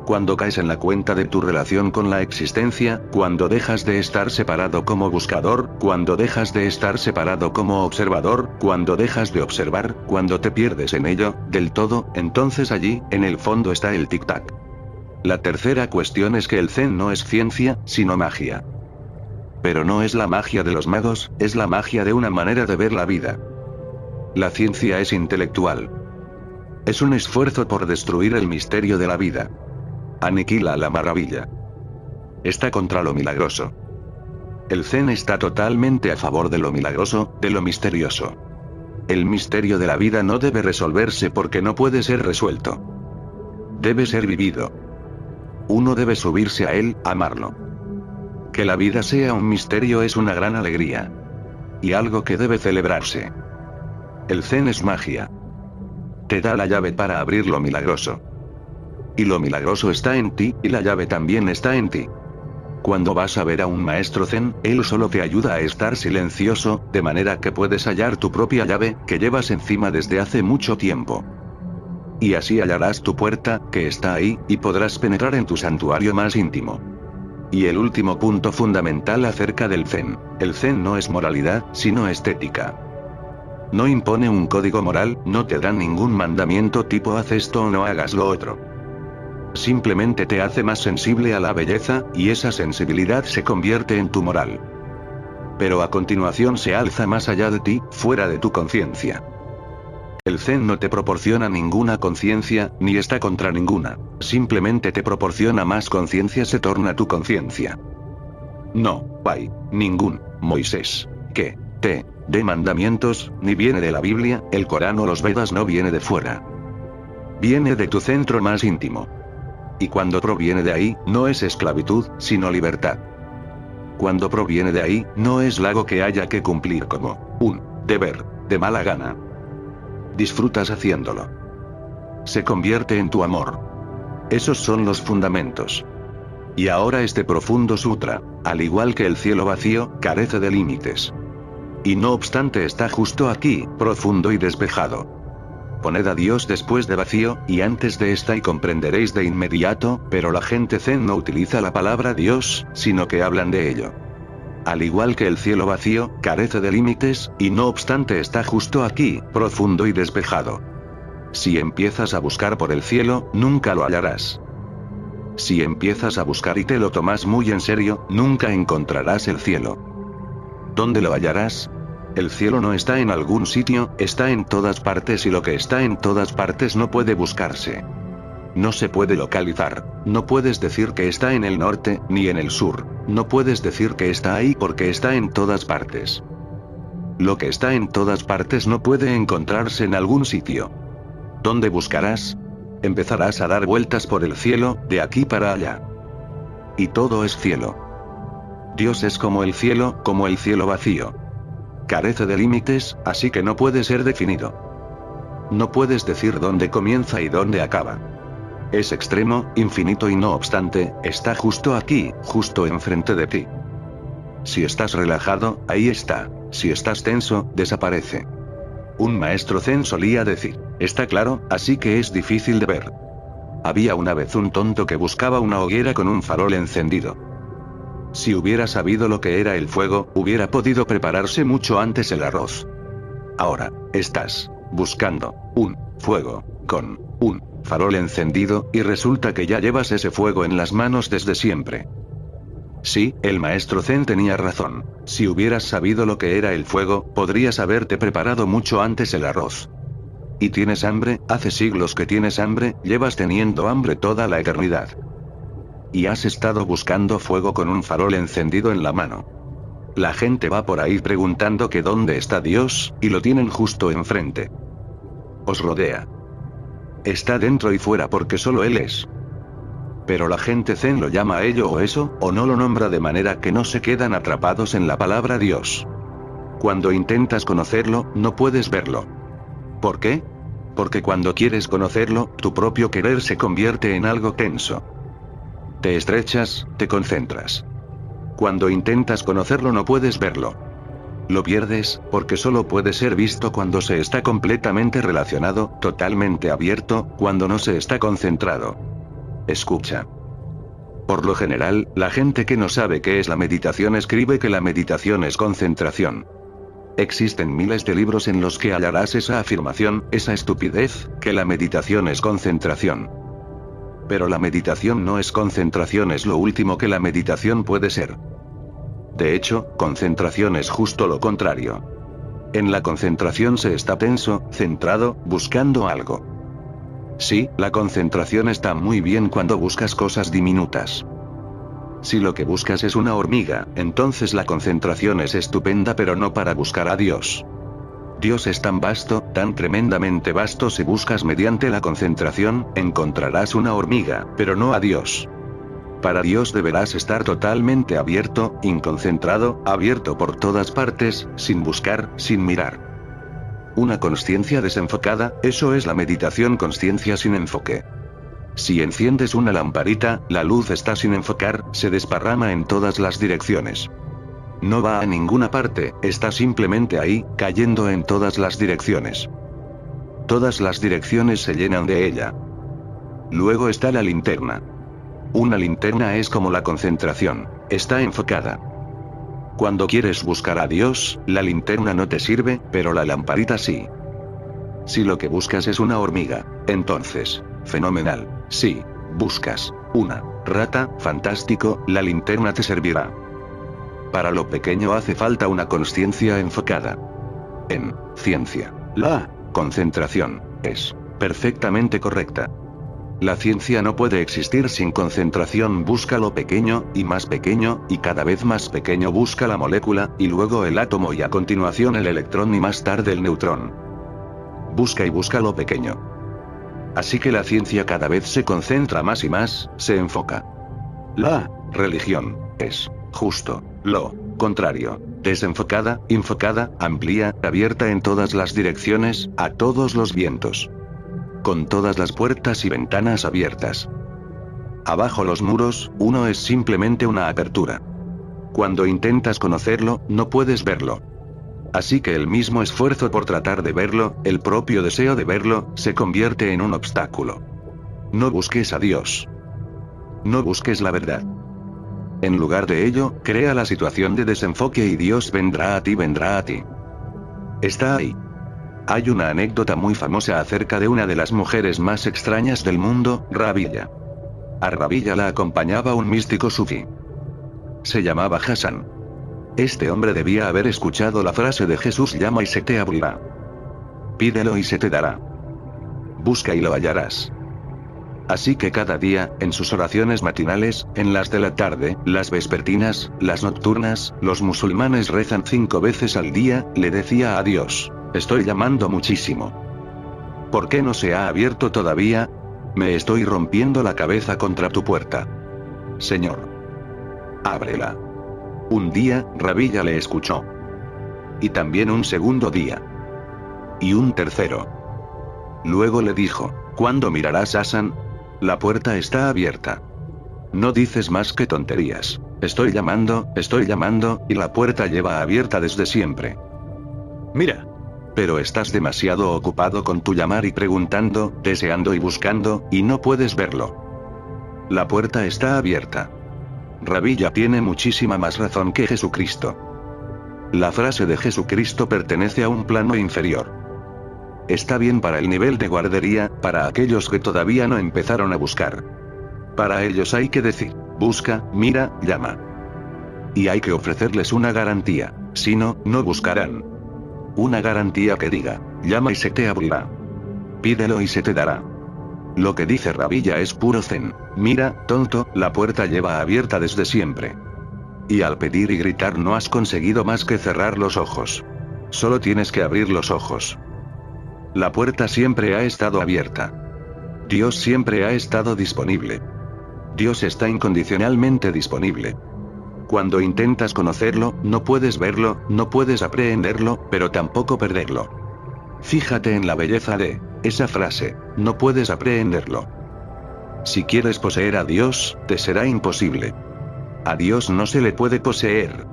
Cuando caes en la cuenta de tu relación con la existencia, cuando dejas de estar separado como buscador, cuando dejas de estar separado como observador, cuando dejas de observar, cuando te pierdes en ello, del todo, entonces allí, en el fondo está el tic-tac. La tercera cuestión es que el Zen no es ciencia, sino magia. Pero no es la magia de los magos, es la magia de una manera de ver la vida. La ciencia es intelectual. Es un esfuerzo por destruir el misterio de la vida. Aniquila la maravilla. Está contra lo milagroso. El Zen está totalmente a favor de lo milagroso, de lo misterioso. El misterio de la vida no debe resolverse porque no puede ser resuelto. Debe ser vivido. Uno debe subirse a él, amarlo. Que la vida sea un misterio es una gran alegría. Y algo que debe celebrarse. El Zen es magia. Te da la llave para abrir lo milagroso. Y lo milagroso está en ti, y la llave también está en ti. Cuando vas a ver a un maestro Zen, él solo te ayuda a estar silencioso, de manera que puedes hallar tu propia llave, que llevas encima desde hace mucho tiempo. Y así hallarás tu puerta, que está ahí, y podrás penetrar en tu santuario más íntimo. Y el último punto fundamental acerca del Zen. El Zen no es moralidad, sino estética. No impone un código moral, no te da ningún mandamiento tipo haz esto o no hagas lo otro. Simplemente te hace más sensible a la belleza, y esa sensibilidad se convierte en tu moral. Pero a continuación se alza más allá de ti, fuera de tu conciencia. El Zen no te proporciona ninguna conciencia, ni está contra ninguna, simplemente te proporciona más conciencia, se torna tu conciencia. No hay ningún Moisés que te dé mandamientos, ni viene de la Biblia, el Corán o los Vedas, no viene de fuera. Viene de tu centro más íntimo. Y cuando proviene de ahí, no es esclavitud, sino libertad. Cuando proviene de ahí, no es algo que haya que cumplir como un deber, de mala gana. Disfrutas haciéndolo. Se convierte en tu amor. Esos son los fundamentos. Y ahora este profundo sutra, al igual que el cielo vacío, carece de límites. Y no obstante está justo aquí, profundo y despejado. Poned a Dios después de vacío, y antes de esta y comprenderéis de inmediato, pero la gente Zen no utiliza la palabra Dios, sino que hablan de ello. Al igual que el cielo vacío, carece de límites, y no obstante está justo aquí, profundo y despejado. Si empiezas a buscar por el cielo, nunca lo hallarás. Si empiezas a buscar y te lo tomas muy en serio, nunca encontrarás el cielo. ¿Dónde lo hallarás? El cielo no está en algún sitio, está en todas partes, y lo que está en todas partes no puede buscarse. No se puede localizar, no puedes decir que está en el norte, ni en el sur, no puedes decir que está ahí porque está en todas partes. Lo que está en todas partes no puede encontrarse en algún sitio. ¿Dónde buscarás? Empezarás a dar vueltas por el cielo, de aquí para allá. Y todo es cielo. Dios es como el cielo vacío. Carece de límites, así que no puede ser definido. No puedes decir dónde comienza y dónde acaba. Es extremo, infinito y no obstante, está justo aquí, justo enfrente de ti. Si estás relajado, ahí está. Si estás tenso, desaparece. Un maestro zen solía decir, está claro, así que es difícil de ver. Había una vez un tonto que buscaba una hoguera con un farol encendido. Si hubiera sabido lo que era el fuego, hubiera podido prepararse mucho antes el arroz. Ahora, estás buscando un fuego con un farol encendido, y resulta que ya llevas ese fuego en las manos desde siempre. Sí, el maestro zen tenía razón. Si hubieras sabido lo que era el fuego, podrías haberte preparado mucho antes el arroz. ¿Y tienes hambre? Hace siglos que tienes hambre, llevas teniendo hambre toda la eternidad. Y has estado buscando fuego con un farol encendido en la mano. La gente va por ahí preguntando que dónde está Dios, y lo tienen justo enfrente. Os rodea. Está dentro y fuera porque solo Él es. Pero la gente zen lo llama ello o eso, o no lo nombra de manera que no se quedan atrapados en la palabra Dios. Cuando intentas conocerlo, no puedes verlo. ¿Por qué? Porque cuando quieres conocerlo, tu propio querer se convierte en algo tenso. Te estrechas, te concentras. Cuando intentas conocerlo no puedes verlo. Lo pierdes, porque solo puede ser visto cuando se está completamente relacionado, totalmente abierto, cuando no se está concentrado. Escucha. Por lo general, la gente que no sabe qué es la meditación escribe que la meditación es concentración. Existen miles de libros en los que hallarás esa afirmación, esa estupidez, que la meditación es concentración. Pero la meditación no es concentración, es lo último que la meditación puede ser. De hecho, concentración es justo lo contrario. En la concentración se está tenso, centrado, buscando algo. Sí, la concentración está muy bien cuando buscas cosas diminutas. Si lo que buscas es una hormiga, entonces la concentración es estupenda, pero no para buscar a Dios. Dios es tan vasto, tan tremendamente vasto. Si buscas mediante la concentración, encontrarás una hormiga, pero no a Dios. Para Dios deberás estar totalmente abierto, inconcentrado, abierto por todas partes, sin buscar, sin mirar. Una consciencia desenfocada, eso es la meditación, consciencia sin enfoque. Si enciendes una lamparita, la luz está sin enfocar, se desparrama en todas las direcciones. No va a ninguna parte, está simplemente ahí, cayendo en todas las direcciones. Todas las direcciones se llenan de ella. Luego está la linterna. Una linterna es como la concentración, está enfocada. Cuando quieres buscar a Dios, la linterna no te sirve, pero la lamparita sí. Si lo que buscas es una hormiga, entonces, fenomenal. Si buscas una rata, fantástico, la linterna te servirá. Para lo pequeño hace falta una consciencia enfocada. En ciencia, la concentración es perfectamente correcta. La ciencia no puede existir sin concentración. Busca lo pequeño, y cada vez más pequeño busca la molécula, y luego el átomo y a continuación el electrón y más tarde el neutrón. Busca y busca lo pequeño. Así que la ciencia cada vez se concentra más y más, se enfoca. La religión es justo lo contrario. Desenfocada, enfocada, amplia, abierta en todas las direcciones, a todos los vientos. Con todas las puertas y ventanas abiertas. Abajo los muros, uno es simplemente una apertura. Cuando intentas conocerlo, no puedes verlo. Así que el mismo esfuerzo por tratar de verlo, el propio deseo de verlo, se convierte en un obstáculo. No busques a Dios. No busques la verdad. En lugar de ello, crea la situación de desenfoque y Dios vendrá a ti, vendrá a ti. Está ahí. Hay una anécdota muy famosa acerca de una de las mujeres más extrañas del mundo, Rabilla. A Rabilla la acompañaba un místico sufí. Se llamaba Hassan. Este hombre debía haber escuchado la frase de Jesús: llama y se te abrirá. Pídelo y se te dará. Busca y lo hallarás. Así que cada día, en sus oraciones matinales, en las de la tarde, las vespertinas, las nocturnas, los musulmanes rezan 5 veces al día, le decía a Dios: estoy llamando muchísimo. ¿Por qué no se ha abierto todavía? Me estoy rompiendo la cabeza contra tu puerta. Señor, ábrela. Un día, Rabilla le escuchó. Y también un segundo día. Y un tercero. Luego le dijo, ¿cuándo mirarás a San? La puerta está abierta. No dices más que tonterías. Estoy llamando, y la puerta lleva abierta desde siempre. Mira. Pero estás demasiado ocupado con tu llamar y preguntando, deseando y buscando, y no puedes verlo. La puerta está abierta. Rabilla tiene muchísima más razón que Jesucristo. La frase de Jesucristo pertenece a un plano inferior. Está bien para el nivel de guardería, para aquellos que todavía no empezaron a buscar. Para ellos hay que decir, busca, mira, llama. Y hay que ofrecerles una garantía, si no, no buscarán. Una garantía que diga, llama y se te abrirá. Pídelo y se te dará. Lo que dice Rabilla es puro zen. Mira, tonto, la puerta lleva abierta desde siempre. Y al pedir y gritar no has conseguido más que cerrar los ojos. Solo tienes que abrir los ojos. La puerta siempre ha estado abierta. Dios siempre ha estado disponible. Dios está incondicionalmente disponible. Cuando intentas conocerlo, no puedes verlo, no puedes aprehenderlo, pero tampoco perderlo. Fíjate en la belleza de esa frase, no puedes aprehenderlo. Si quieres poseer a Dios, te será imposible. A Dios no se le puede poseer.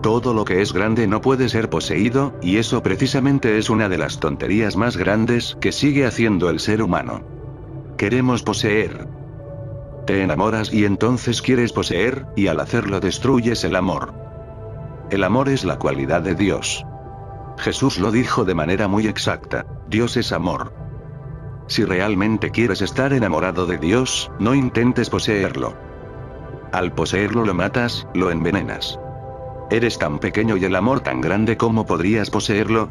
Todo lo que es grande no puede ser poseído, y eso precisamente es una de las tonterías más grandes que sigue haciendo el ser humano. Queremos poseer. Te enamoras y entonces quieres poseer, y al hacerlo destruyes el amor. El amor es la cualidad de Dios. Jesús lo dijo de manera muy exacta, Dios es amor. Si realmente quieres estar enamorado de Dios, no intentes poseerlo. Al poseerlo lo matas, lo envenenas. Eres tan pequeño y el amor tan grande como podrías poseerlo.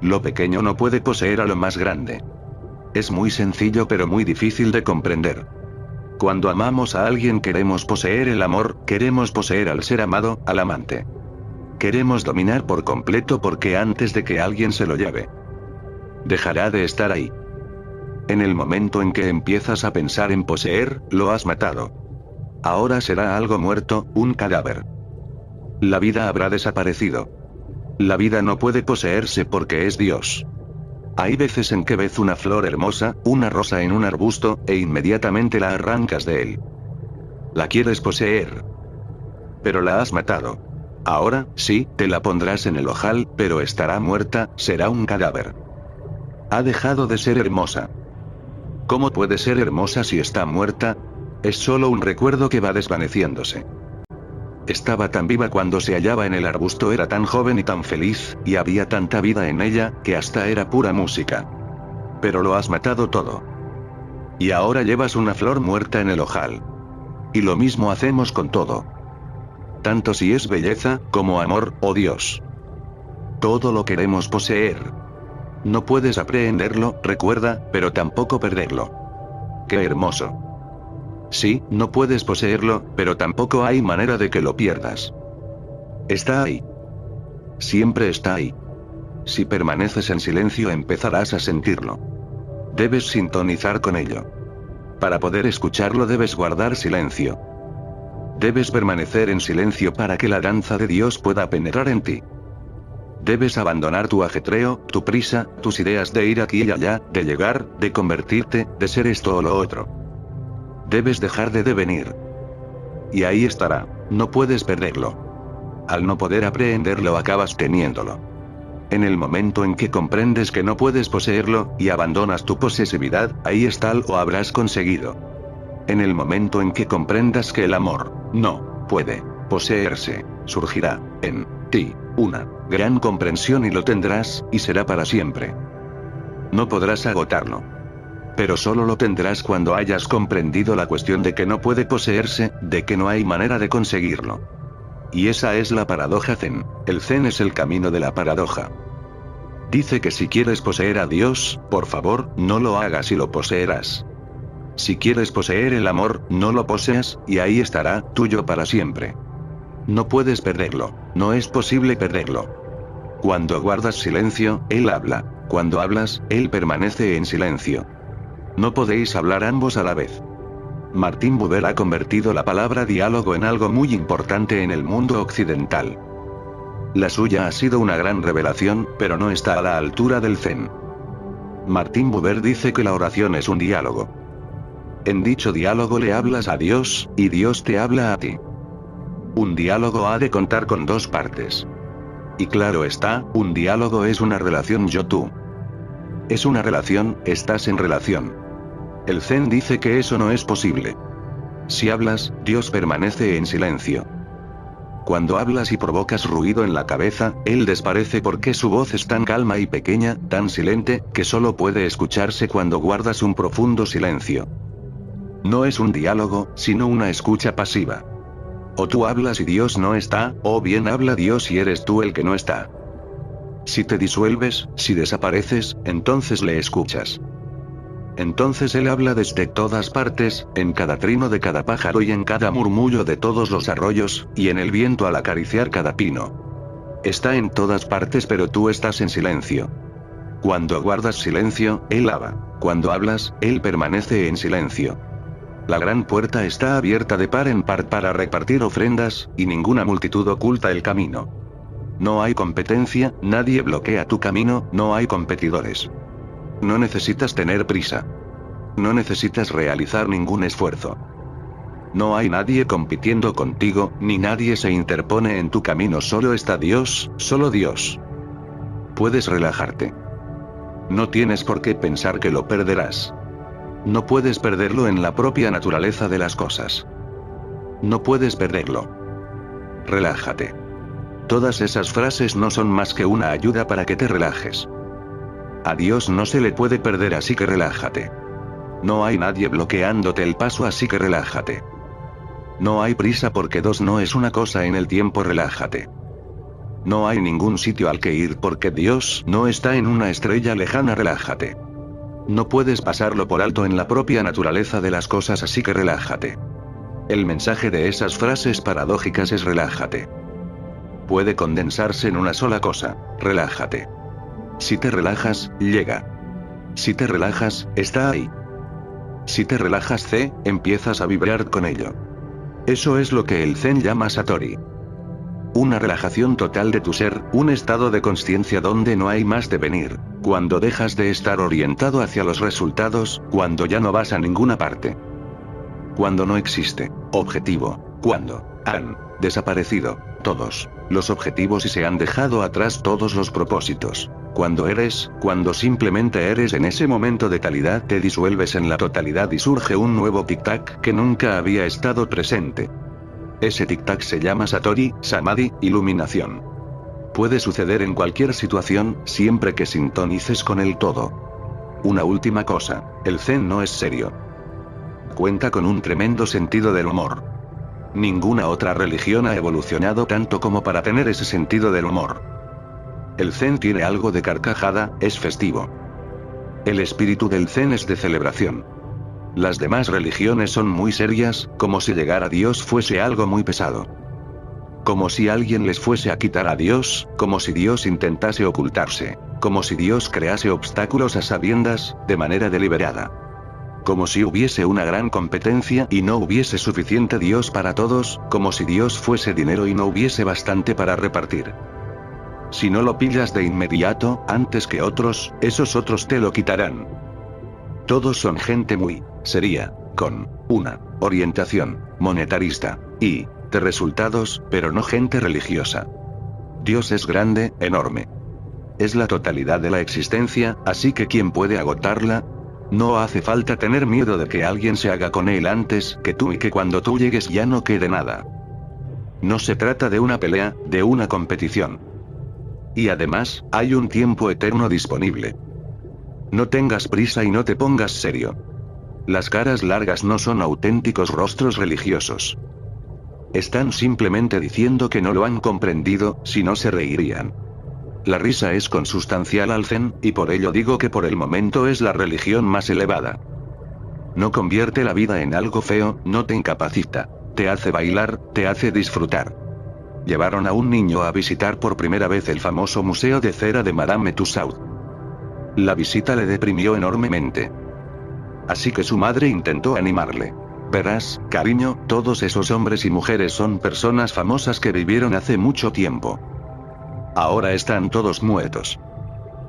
Lo pequeño no puede poseer a lo más grande. Es muy sencillo pero muy difícil de comprender. Cuando amamos a alguien queremos poseer el amor, queremos poseer al ser amado, al amante. Queremos dominar por completo porque antes de que alguien se lo lleve, dejará de estar ahí. En el momento en que empiezas a pensar en poseer, lo has matado. Ahora será algo muerto, un cadáver. La vida habrá desaparecido. La vida no puede poseerse porque es Dios. Hay veces en que ves una flor hermosa, una rosa en un arbusto, e inmediatamente la arrancas de él. La quieres poseer. Pero la has matado. Ahora, sí, te la pondrás en el ojal, pero estará muerta, será un cadáver. Ha dejado de ser hermosa. ¿Cómo puede ser hermosa si está muerta? Es solo un recuerdo que va desvaneciéndose. Estaba tan viva cuando se hallaba en el arbusto, era tan joven y tan feliz, y había tanta vida en ella, que hasta era pura música. Pero lo has matado todo. Y ahora llevas una flor muerta en el ojal. Y lo mismo hacemos con todo. Tanto si es belleza, como amor, o Dios. Todo lo queremos poseer. No puedes aprehenderlo, recuerda, pero tampoco perderlo. ¡Qué hermoso! Sí, no puedes poseerlo, pero tampoco hay manera de que lo pierdas. Está ahí. Siempre está ahí. Si permaneces en silencio empezarás a sentirlo. Debes sintonizar con ello. Para poder escucharlo debes guardar silencio. Debes permanecer en silencio para que la danza de Dios pueda penetrar en ti. Debes abandonar tu ajetreo, tu prisa, tus ideas de ir aquí y allá, de llegar, de convertirte, de ser esto o lo otro. Debes dejar de devenir. Y ahí estará, no puedes perderlo. Al no poder aprehenderlo acabas teniéndolo. En el momento en que comprendes que no puedes poseerlo, y abandonas tu posesividad, ahí está lo habrás conseguido. En el momento en que comprendas que el amor no puede poseerse, surgirá en ti una gran comprensión y lo tendrás, y será para siempre. No podrás agotarlo. Pero solo lo tendrás cuando hayas comprendido la cuestión de que no puede poseerse, de que no hay manera de conseguirlo. Y esa es la paradoja zen. El zen es el camino de la paradoja. Dice que si quieres poseer a Dios, por favor, no lo hagas y lo poseerás. Si quieres poseer el amor, no lo poseas, y ahí estará, tuyo para siempre. No puedes perderlo, no es posible perderlo. Cuando guardas silencio, Él habla. Cuando hablas, Él permanece en silencio. No podéis hablar ambos a la vez. Martin Buber ha convertido la palabra diálogo en algo muy importante en el mundo occidental. La suya ha sido una gran revelación, pero no está a la altura del zen. Martin Buber dice que la oración es un diálogo. En dicho diálogo le hablas a Dios, y Dios te habla a ti. Un diálogo ha de contar con dos partes. Y claro está, un diálogo es una relación yo-tú. Es una relación, estás en relación. El Zen dice que eso no es posible. Si hablas, Dios permanece en silencio. Cuando hablas y provocas ruido en la cabeza, Él desaparece porque su voz es tan calma y pequeña, tan silente, que solo puede escucharse cuando guardas un profundo silencio. No es un diálogo, sino una escucha pasiva. O tú hablas y Dios no está, o bien habla Dios y eres tú el que no está. Si te disuelves, si desapareces, entonces le escuchas. Entonces Él habla desde todas partes, en cada trino de cada pájaro y en cada murmullo de todos los arroyos, y en el viento al acariciar cada pino. Está en todas partes pero tú estás en silencio. Cuando guardas silencio, Él habla. Cuando hablas, Él permanece en silencio. La gran puerta está abierta de par en par para repartir ofrendas, y ninguna multitud oculta el camino. No hay competencia, nadie bloquea tu camino, no hay competidores. No necesitas tener prisa. No necesitas realizar ningún esfuerzo. No hay nadie compitiendo contigo, ni nadie se interpone en tu camino, solo está Dios, solo Dios. Puedes relajarte. No tienes por qué pensar que lo perderás. No puedes perderlo en la propia naturaleza de las cosas. No puedes perderlo. Relájate. Todas esas frases no son más que una ayuda para que te relajes. A Dios no se le puede perder, así que relájate. No hay nadie bloqueándote el paso, así que relájate. No hay prisa porque dos no es una cosa en el tiempo, relájate. No hay ningún sitio al que ir porque Dios no está en una estrella lejana, relájate. No puedes pasarlo por alto en la propia naturaleza de las cosas, así que relájate. El mensaje de esas frases paradójicas es relájate. Puede condensarse en una sola cosa, relájate. Si te relajas, llega. Si te relajas, está ahí. Si te relajas, empiezas a vibrar con ello. Eso es lo que el Zen llama Satori. Una relajación total de tu ser, un estado de conciencia donde no hay más devenir, cuando dejas de estar orientado hacia los resultados, cuando ya no vas a ninguna parte. Cuando no existe objetivo, cuando han desaparecido todos los objetivos y se han dejado atrás todos los propósitos. Cuando simplemente eres, en ese momento de totalidad te disuelves en la totalidad y surge un nuevo tic-tac que nunca había estado presente. Ese tic-tac se llama Satori, Samadhi, iluminación. Puede suceder en cualquier situación, siempre que sintonices con el todo. Una última cosa, el Zen no es serio. Cuenta con un tremendo sentido del humor. Ninguna otra religión ha evolucionado tanto como para tener ese sentido del humor. El Zen tiene algo de carcajada, es festivo. El espíritu del Zen es de celebración. Las demás religiones son muy serias, como si llegar a Dios fuese algo muy pesado. Como si alguien les fuese a quitar a Dios, como si Dios intentase ocultarse, como si Dios crease obstáculos a sabiendas, de manera deliberada. Como si hubiese una gran competencia y no hubiese suficiente Dios para todos, como si Dios fuese dinero y no hubiese bastante para repartir. Si no lo pillas de inmediato, antes que otros, esos otros te lo quitarán. Todos son gente muy seria, con una orientación monetarista y de resultados, pero no gente religiosa. Dios es grande, enorme. Es la totalidad de la existencia, así que ¿quién puede agotarla? No hace falta tener miedo de que alguien se haga con él antes que tú y que cuando tú llegues ya no quede nada. No se trata de una pelea, de una competición. Y además, hay un tiempo eterno disponible. No tengas prisa y no te pongas serio. Las caras largas no son auténticos rostros religiosos. Están simplemente diciendo que no lo han comprendido, si no se reirían. La risa es consustancial al Zen, y por ello digo que por el momento es la religión más elevada. No convierte la vida en algo feo, no te incapacita. Te hace bailar, te hace disfrutar. Llevaron a un niño a visitar por primera vez el famoso museo de cera de Madame Tussauds. La visita le deprimió enormemente. Así que su madre intentó animarle. Verás, cariño, todos esos hombres y mujeres son personas famosas que vivieron hace mucho tiempo. Ahora están todos muertos.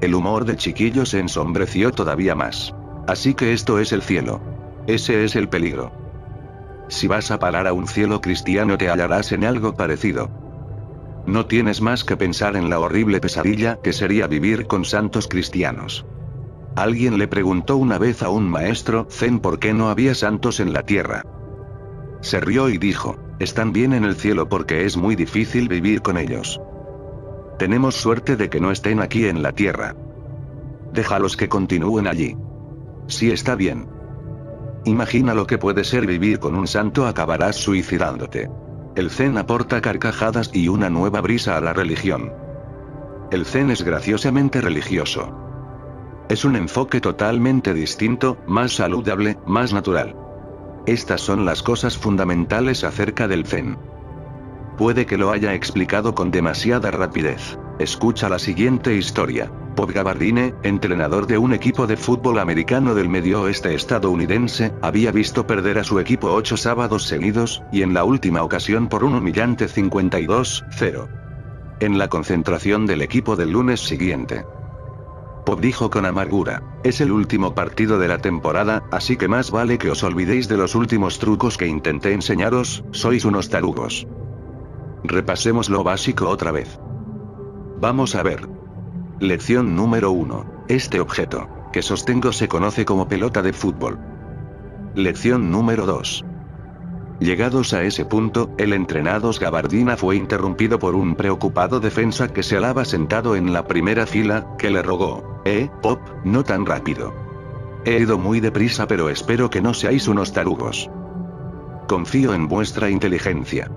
El humor del chiquillo se ensombreció todavía más. Así que esto es el cielo. Ese es el peligro. Si vas a parar a un cielo cristiano te hallarás en algo parecido. No tienes más que pensar en la horrible pesadilla que sería vivir con santos cristianos. Alguien le preguntó una vez a un maestro zen por qué no había santos en la tierra. Se rió y dijo, están bien en el cielo porque es muy difícil vivir con ellos. Tenemos suerte de que no estén aquí en la tierra. Déjalos que continúen allí. Sí, está bien. Imagina lo que puede ser vivir con un santo, acabarás suicidándote. El zen aporta carcajadas y una nueva brisa a la religión. El zen es graciosamente religioso. Es un enfoque totalmente distinto, más saludable, más natural. Estas son las cosas fundamentales acerca del zen. Puede que lo haya explicado con demasiada rapidez. Escucha la siguiente historia. Bob Gabardine, entrenador de un equipo de fútbol americano del medio oeste estadounidense, había visto perder a su equipo 8 sábados seguidos, y en la última ocasión por un humillante 52-0. En la concentración del equipo del lunes siguiente, Bob dijo con amargura, es el último partido de la temporada, así que más vale que os olvidéis de los últimos trucos que intenté enseñaros, sois unos tarugos. Repasemos lo básico otra vez. Vamos a ver. Lección número 1. Este objeto, que sostengo, se conoce como pelota de fútbol. Lección número 2. Llegados a ese punto, el entrenado Gabardina fue interrumpido por un preocupado defensa que se hallaba sentado en la primera fila, que le rogó, Bob, no tan rápido. He ido muy deprisa pero espero que no seáis unos tarugos. Confío en vuestra inteligencia.